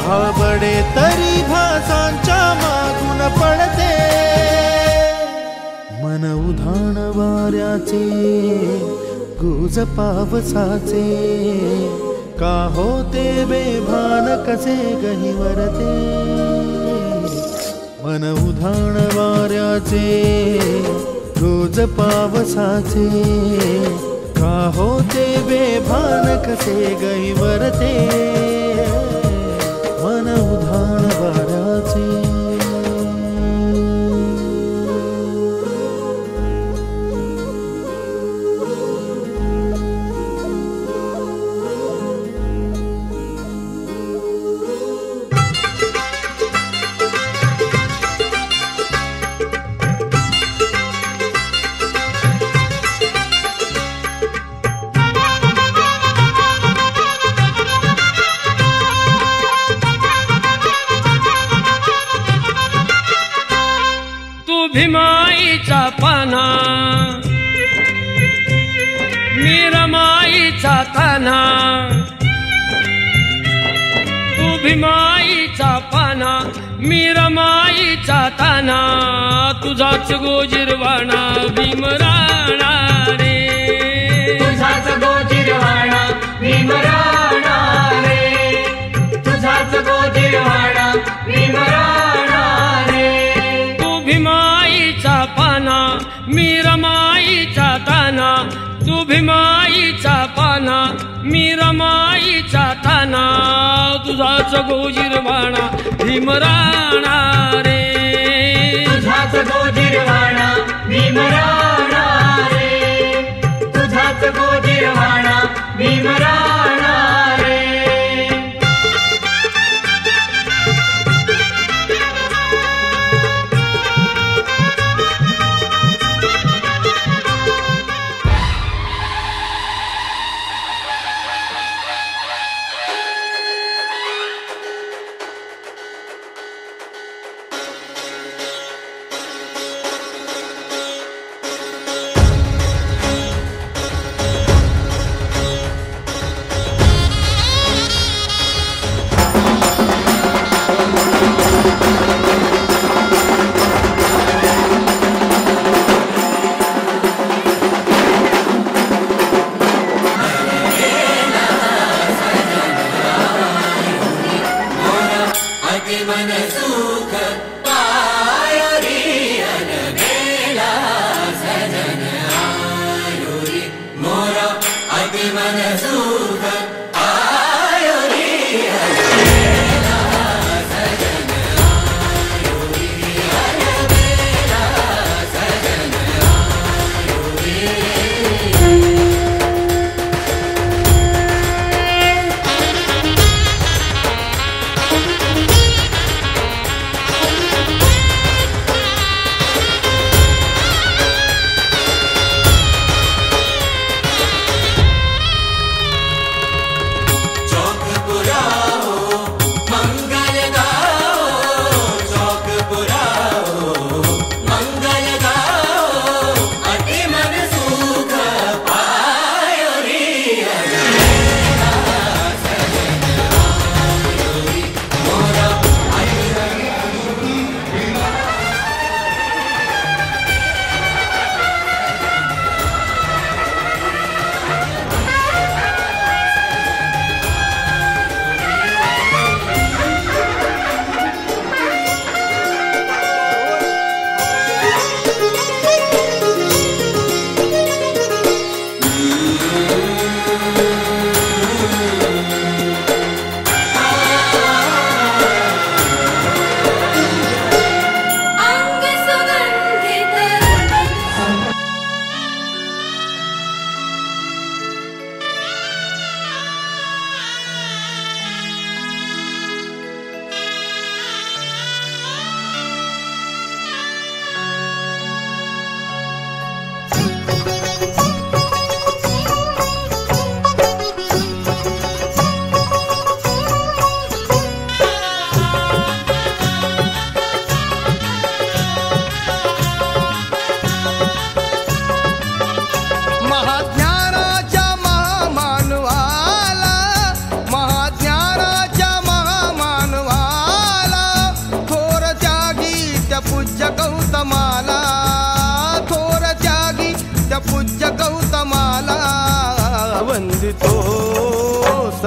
आवडे तरी भासांच्या मागून पडते, मन उधाण वाऱ्याचे गुज पावसाचे, का होते बेभान कसे गहिवरते, मन उधाण वाऱ्याचे गुज पावसाचे, का होते बेभान कसे गहिवरते, मन उधाण वाऱ्याचे. भीमाईचा पाना मी रमाईचा ताना, तू भीमाईचा पाना मी रमाईचा ताना, तुझाच गोजिरवाणा भीमराणा रे, तुझाच गोजिरवाणा भीमराणा रे, तुझाच गोजिरवाणा भीमराणा रे, भीमाईचा पाना मी रमाईचा ताना, तू भीमाईचा पाना मी रमाईचा ताना, तुझाच गोजिरवाणा भीमराणा रे, तुझाच गोजिरवाणा भीमराणा रे, तुझाच गोजिरवाणा भीमराणा रे.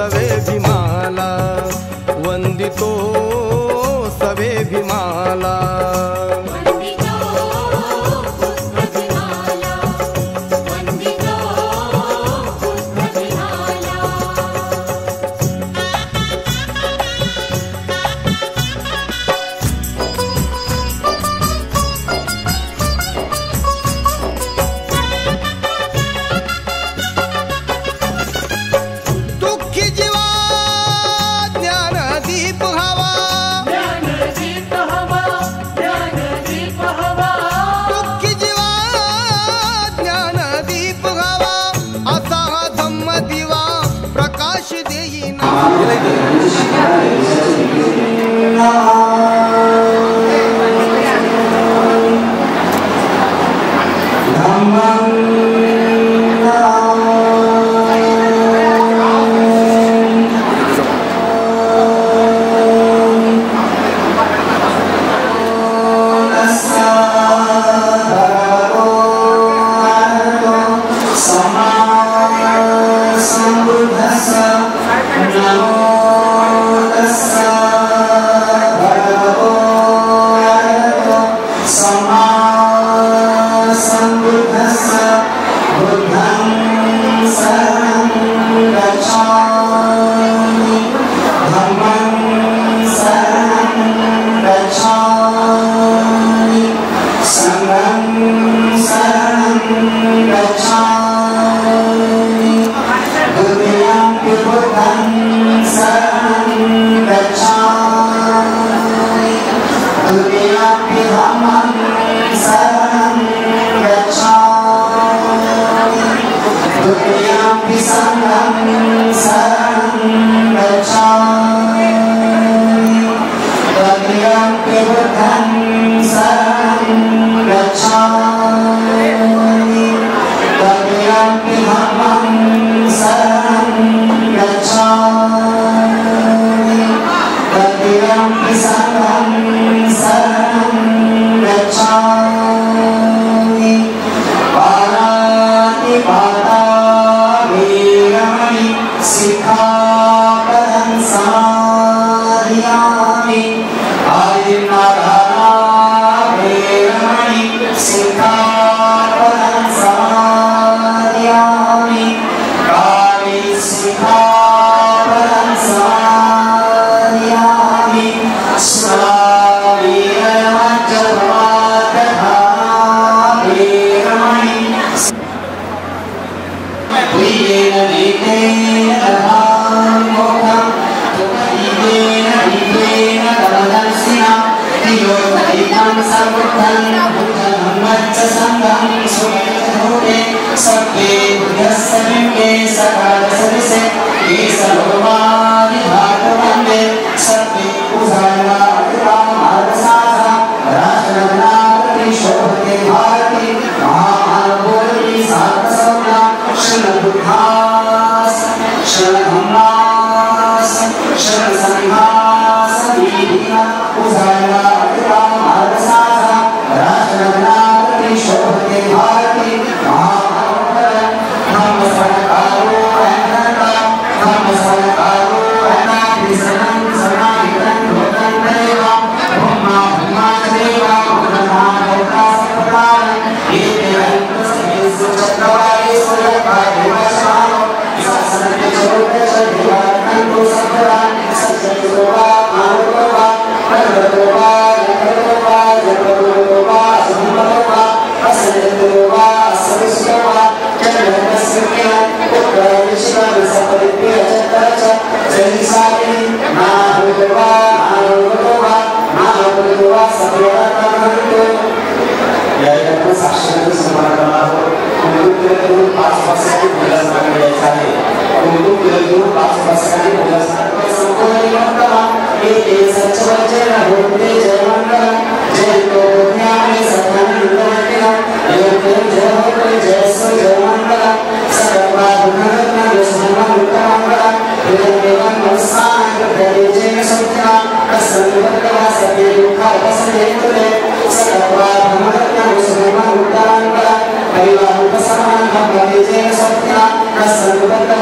सवे भीमाला, वंदितो सवे भीमाला.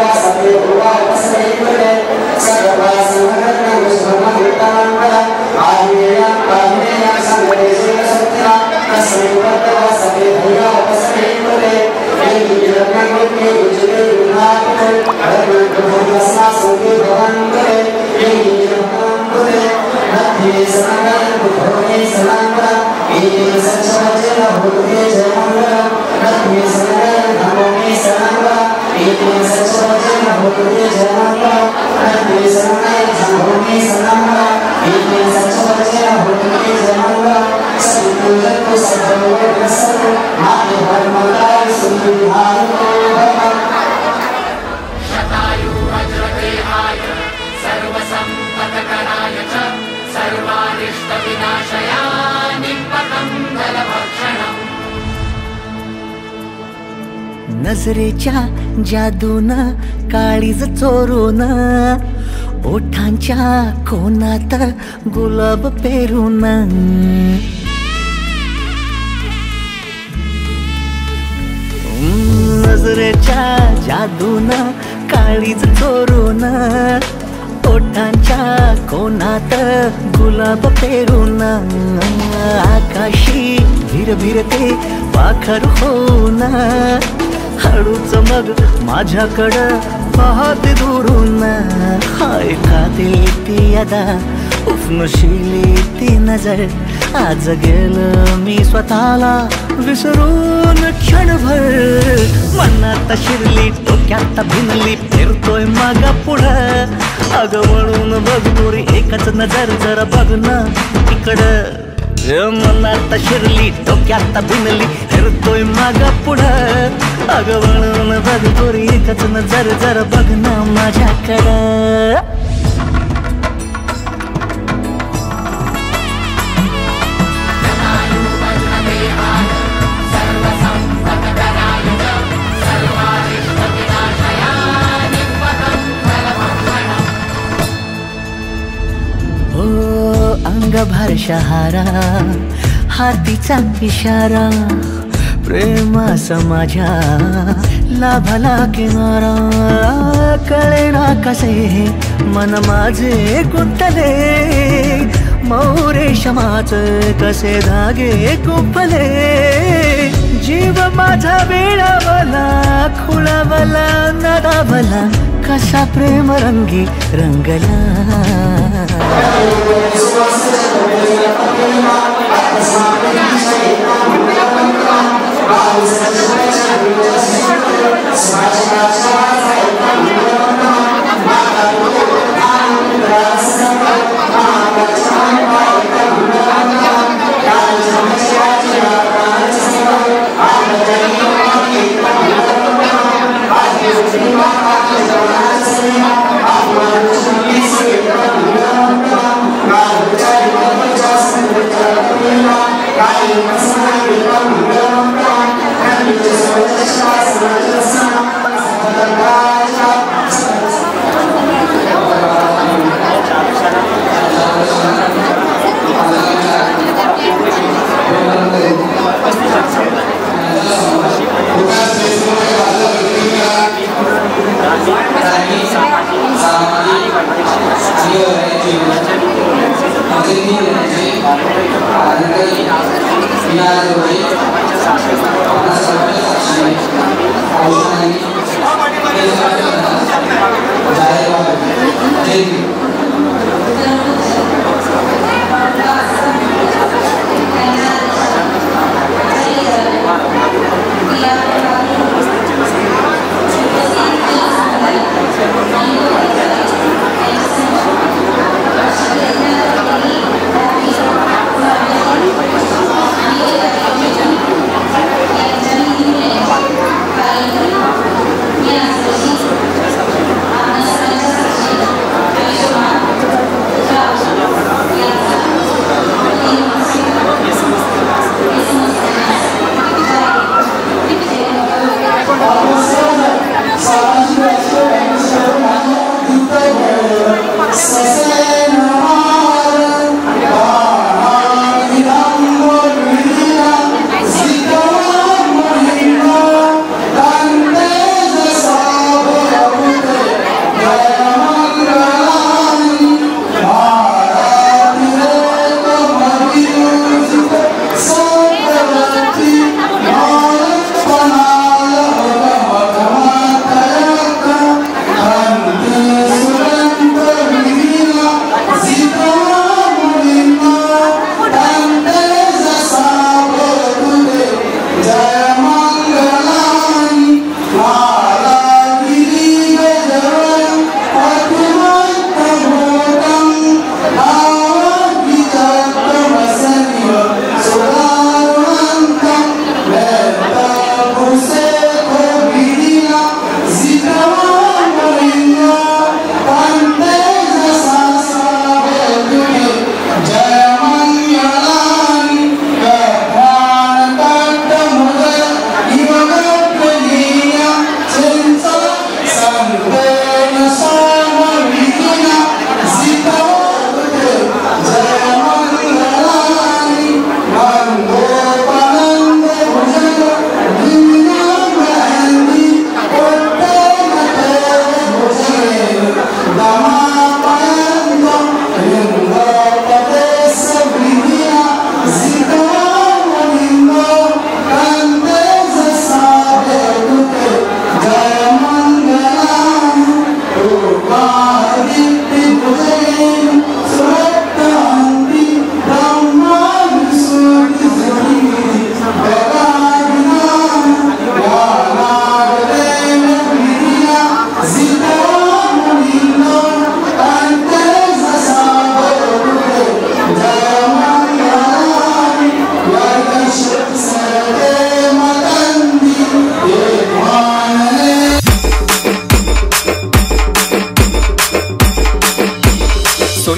Terima kasih. नजरेच्या जादून काळीज चोरून ओठांच्या कोणात गुलाब पेरून नजरेच्या जादून काळीज चोरून ओठांच्या कोणात गुलाब पेरून आकाशी भिरभिरते पाखर होऊन हळूच मग माझ्याकडं पाहते दुरून हाय खाते ती अदा उफनशिली ती नजर आज गेलं मी स्वतःला विसरून क्षणभर मनात शिरली डोक्यात भिनली फिरतोय मग पुढं अगं वळून बघ गोरी एकच नजर जरा बघ ना इकडं मनात शिरली डोक्यात भिनली फिरतोय मग पुढं अगं वळून बघ गोरी एकच नजर जरा बघ ना माझ्याकडं अंगभर शहारा हातीचा इशारा प्रेमाचा माझ्या लाभला किनारा कळेना कसे मन माझे गुंतले मौरेशमाच कसे धागे गुंफले जीव माझा वेळावला खुळावला नदावला कसा प्रेम रंगी रंगला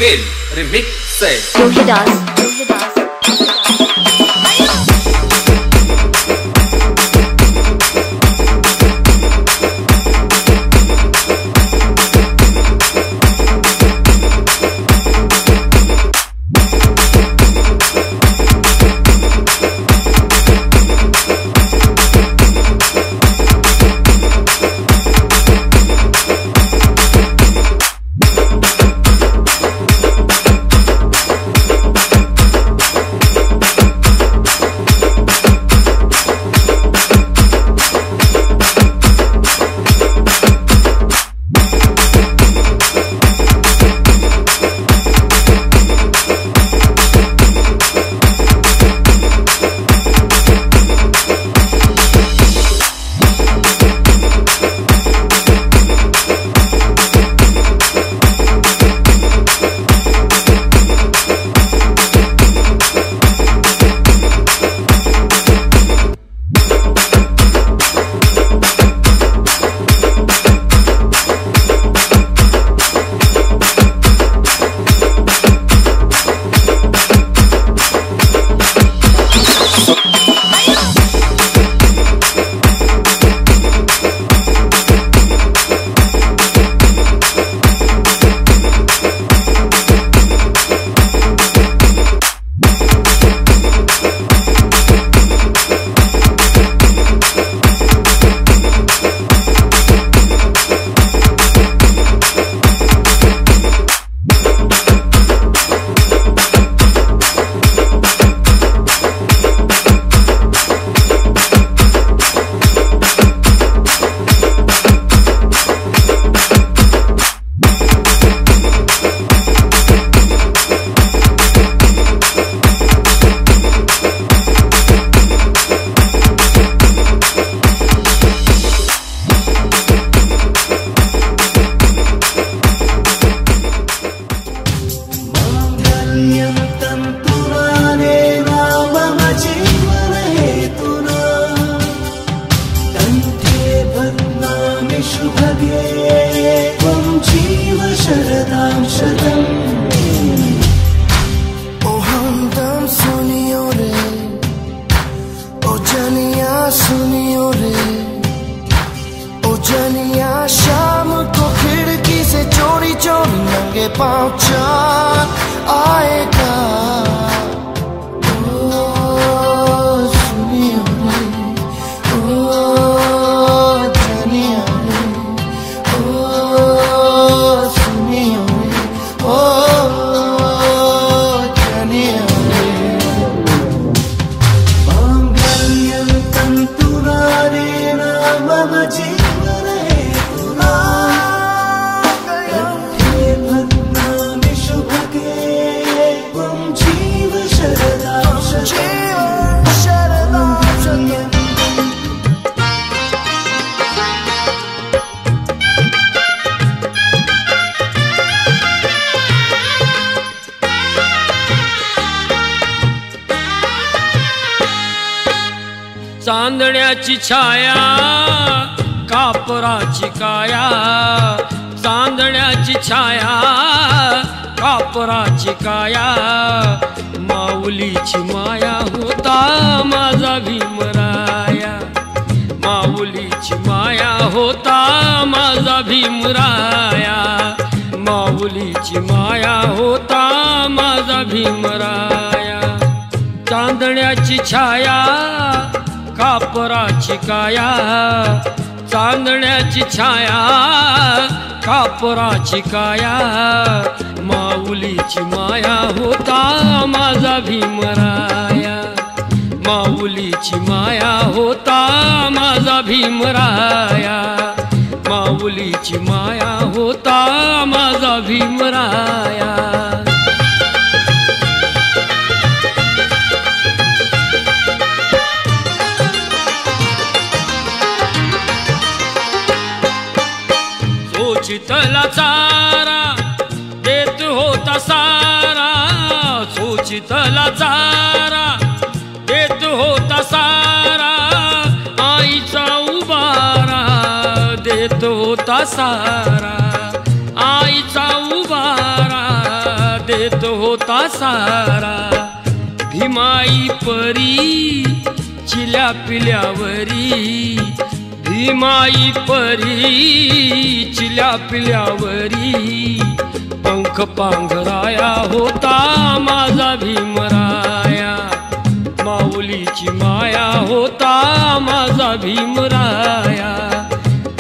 Joel Remix. चांदण्याची छाया कापराची काया, चांदण्याची छाया कापराची काया, माऊलीची माया होता माझा भीमराया, माऊलीची माया होता माझा भीमराया, माऊलीची माया होता माझा भीमराया. चांदण्याची छाया कापराची काया, चांदण्याची छाया कापराची काया, माऊलीची माया होता माझा भीमराया, माऊलीची माया होता माझा भीमराया, माऊलीची माया होता माझा भीमराया. सोचितला चारा देत होता सारा, सोचितला चारा देत होता सारा, आईचा उबारा देत होता सारा, आईचा उबारा देत होता सारा. भीमाई परी चिल्या पिल्यावरी, भीमाई परी चिल्या पिल्यावरी. पंख पांघराया होता माझा भीमराया, माऊलीची माया होता माझा भीमराया,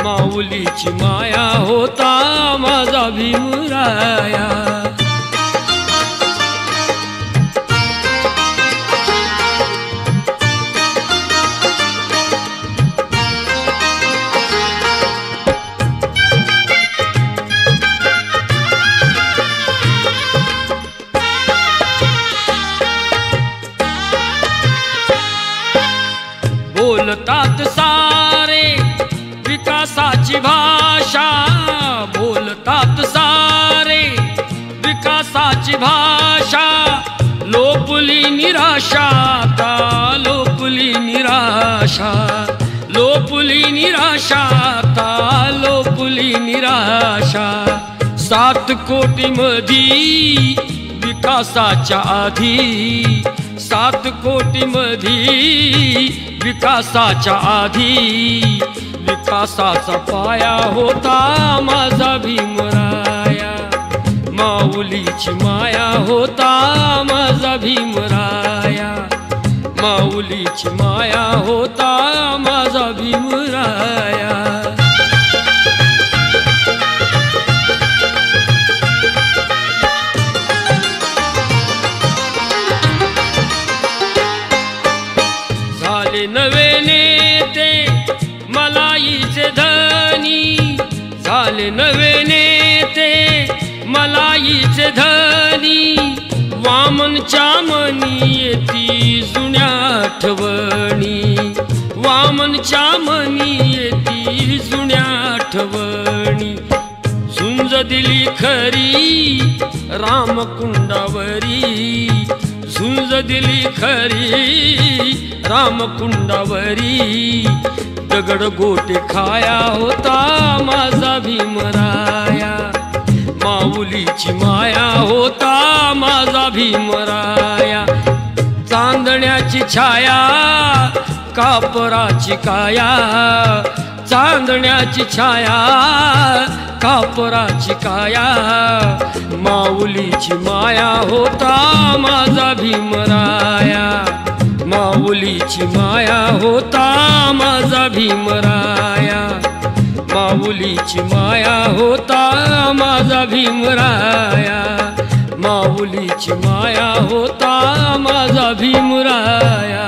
माऊलीची माया होता माझा भीमराया. बोलतात सारे विकासाची भाषा, बोलतात सारे विकासाची भाषा. लोपली निराशा आता, लोपली निराशा, लोपली निराशा आता, लोपली निराशा. 7 कोटी मधी विकासाच्या आधी, 7 कोटी मधी विकासाच्या आधी. विकासाचा पाया होता माझा भीमराया, माऊलीची माया होता माझा भीमराया, माऊलीची माया होता माझा भीमराया. झाले नवे नेते मलाईचे धनी, झाले नवे नेते मलाईचे धनी. वामनच्या मनी येती जुन्या आठवणी, वामनच्या मनी येती जुन्या आठवणी. झुंज दिली खरी रामकुंडावरी, झुंज दिली खरी रामकुंडावरी. दगड गोटे खाया होता माझा भीमराया, माऊलीची माया होता माझा भीमराया. चांदण्याची छाया कापराची काया, चांदण्याची छाया कापराची काया. माऊलीची माया होता माझा भीमराया, माऊलीची माया होता माझा भीमराया, माऊलीची माया होता माझा भीमराया, माऊलीची माया होता माझा भीमराया.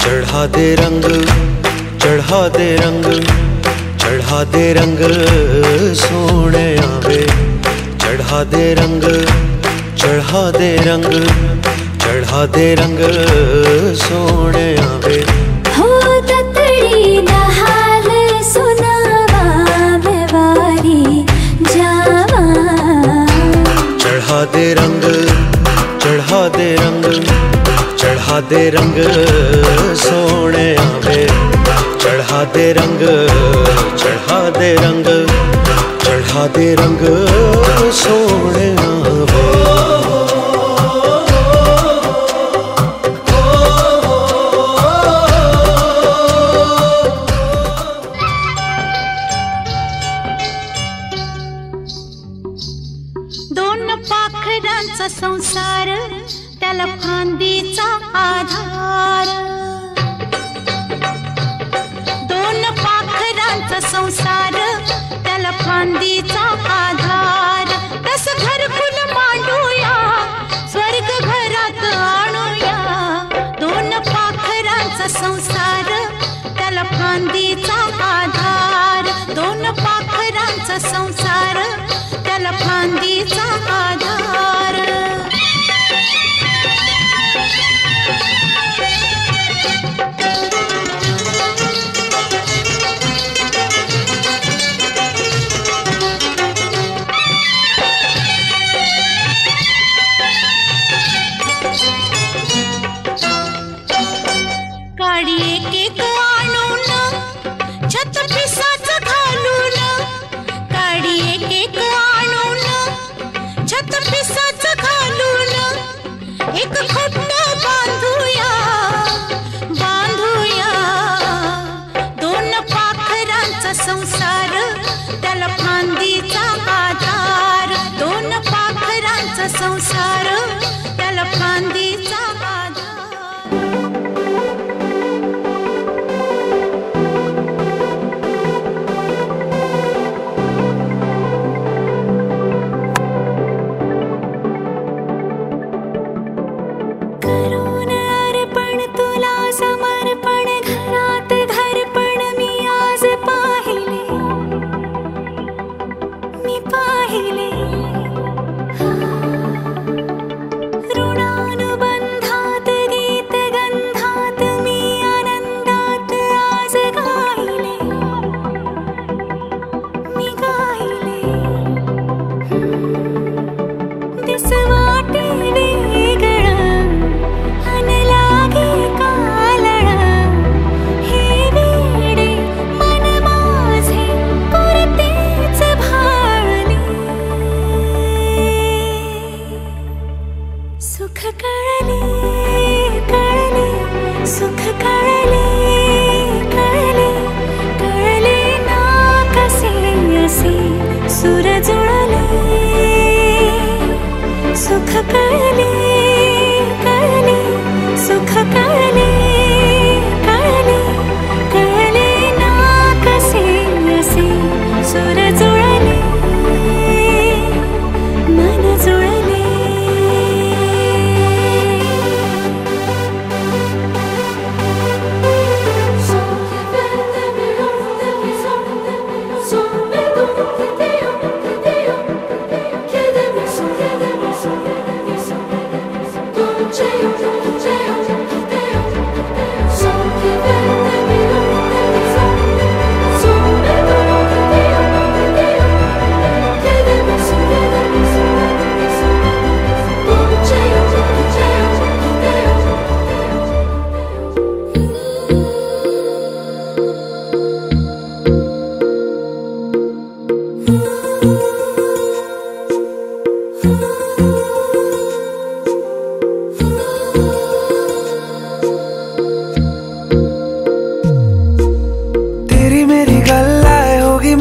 चढ़ा दे रंग, चढ़ा दे रंग, चढ़ा दे रंग सोने आवे. चढ़ा दे रंग, चढ़ा दे रंग, चढ़ा दे रंग सोने आवे. हो ततड़ी नहाल सुनावा मैं वारी जावा. चढ़ा दे रंग, चढ़ा दे रंग, चढ़ा दे रंग सोने आवे. चढ़ा दे रंग, चढ़ा दे रंग, चढ़ा दे रंग सोने आवे. दोन पाखरांचा संसार त्याला फांदीचा आधार. दोन पाखरांचा संसार त्याला फांदीचा आधार. तस घरकुल मांडूया, स्वर्ग घरात आणूया. दोन पाखरांचा संसार त्याला फांदीचा आधार. दोन पाखरांचा संसार त्याला फांदीचा आधार. संसार त्याला फांदीचा करून अर्पण तुला समर्पण घरात घरपण मी आज पाहिले ऋणानुबंधात गीत गंधात मी आनंदात आज गायले मी गायले दिस वाटे वेगळं अन लागे कालळं हे वेडे मन माझे करतेच भाळले सुख कळले कळले सुख कळले कळले कळले ना कसे असे सुर जुळले सुख कळले कळले सुख कळले कळले कळले ना कसे असे सुर जुळले मन जुळले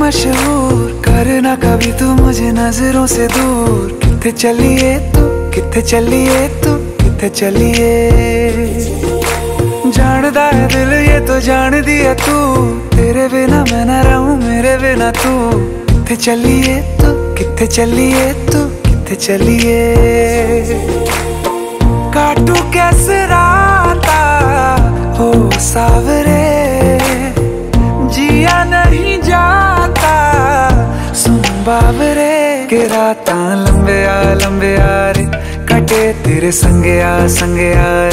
मशहूर करना कभी तू मुझे नजरों से दूर किथे चलिए तू किथे चलिए तू किथे चलिए जानदा है दिल ये तो जान दिया तू तेरे बिना मैं ना रहूं मेरे बिना तू किथे चलिए तू किथे चलिए तू किथे चलिए काटू कैसे राता हो सावरे जिया नहीं जाता सुन बाबरे के राता लंबे आ रे कटे तेरे संगे आ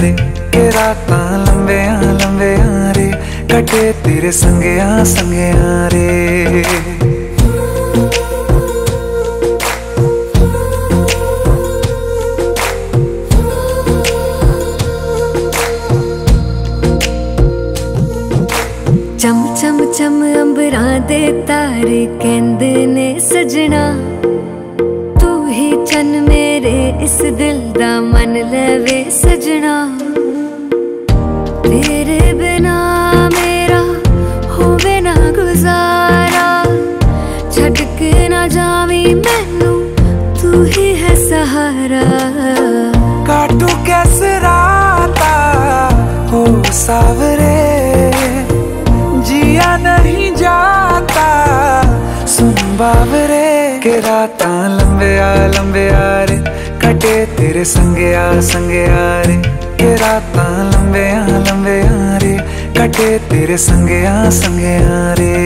रे के राता लंबे आ रे कटे तेरे संगे आ रे चम चम चम अंबरां दे तारे कहंदे ने सजना तू ही चन मेरे इस दिल दा मन लवे सजना तेरे बिना मेरा होवे ना गुजारा छड़ के ना जावी मैनू तू ही है सहारा काटू कैसे राता हो सावरे जिया नहीं जाता सुन बाबरे के राता लंबे आ रे कटे तेरे संगे आ रे के राता लंबे आ रे कटे तेरे संगे आ रे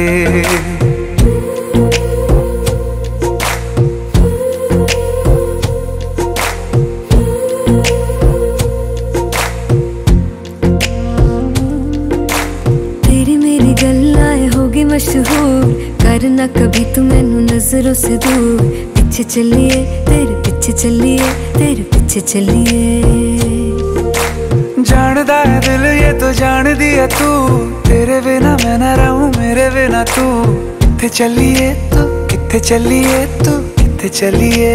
मशहूर करना कभी तू मैनू नजरों से दूर पीछे चलिए तेरे पीछे चलिए तेरे पीछे चलिए जानदा है दिल ये तो जान दिया तू तेरे बिना मैं ना रहूं मेरे बिना तू किथे चलिए तू किथे चलिए तू किथे चलिए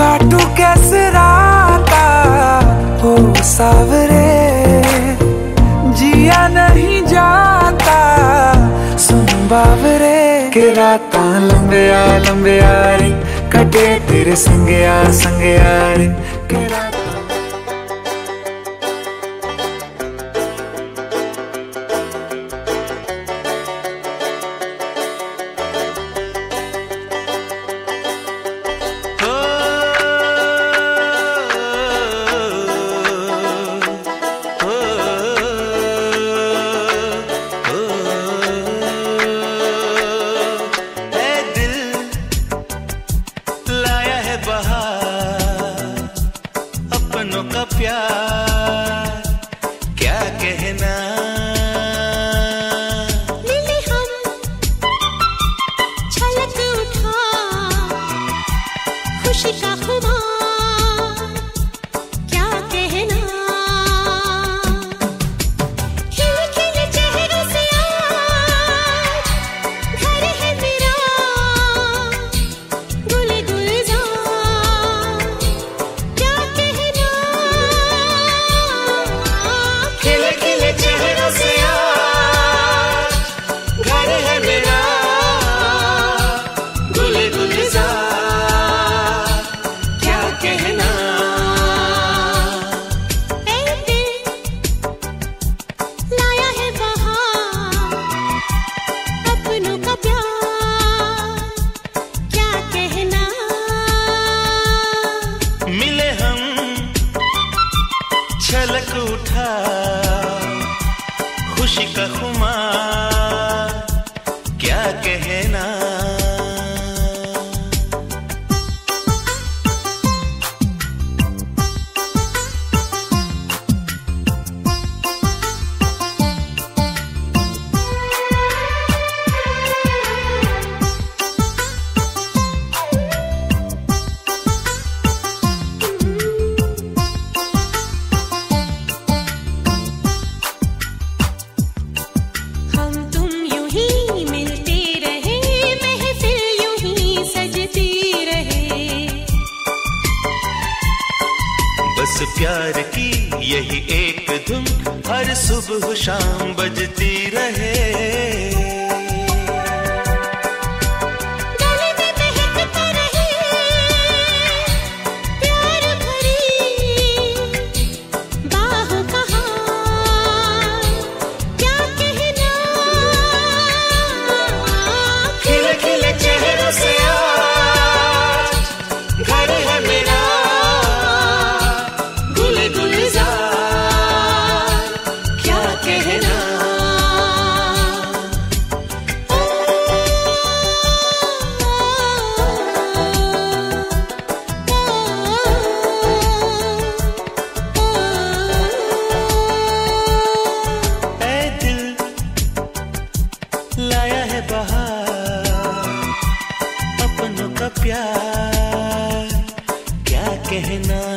काटू कैसे राता हो सावरे जिया नहीं जाता सुन बाबरे के राता लंबे आ रे कटे कटे तेरे संगया संगया रे के रात प्यार की यही एक धुन हर सुबह शाम बजती रहे। प्यार क्या कहना।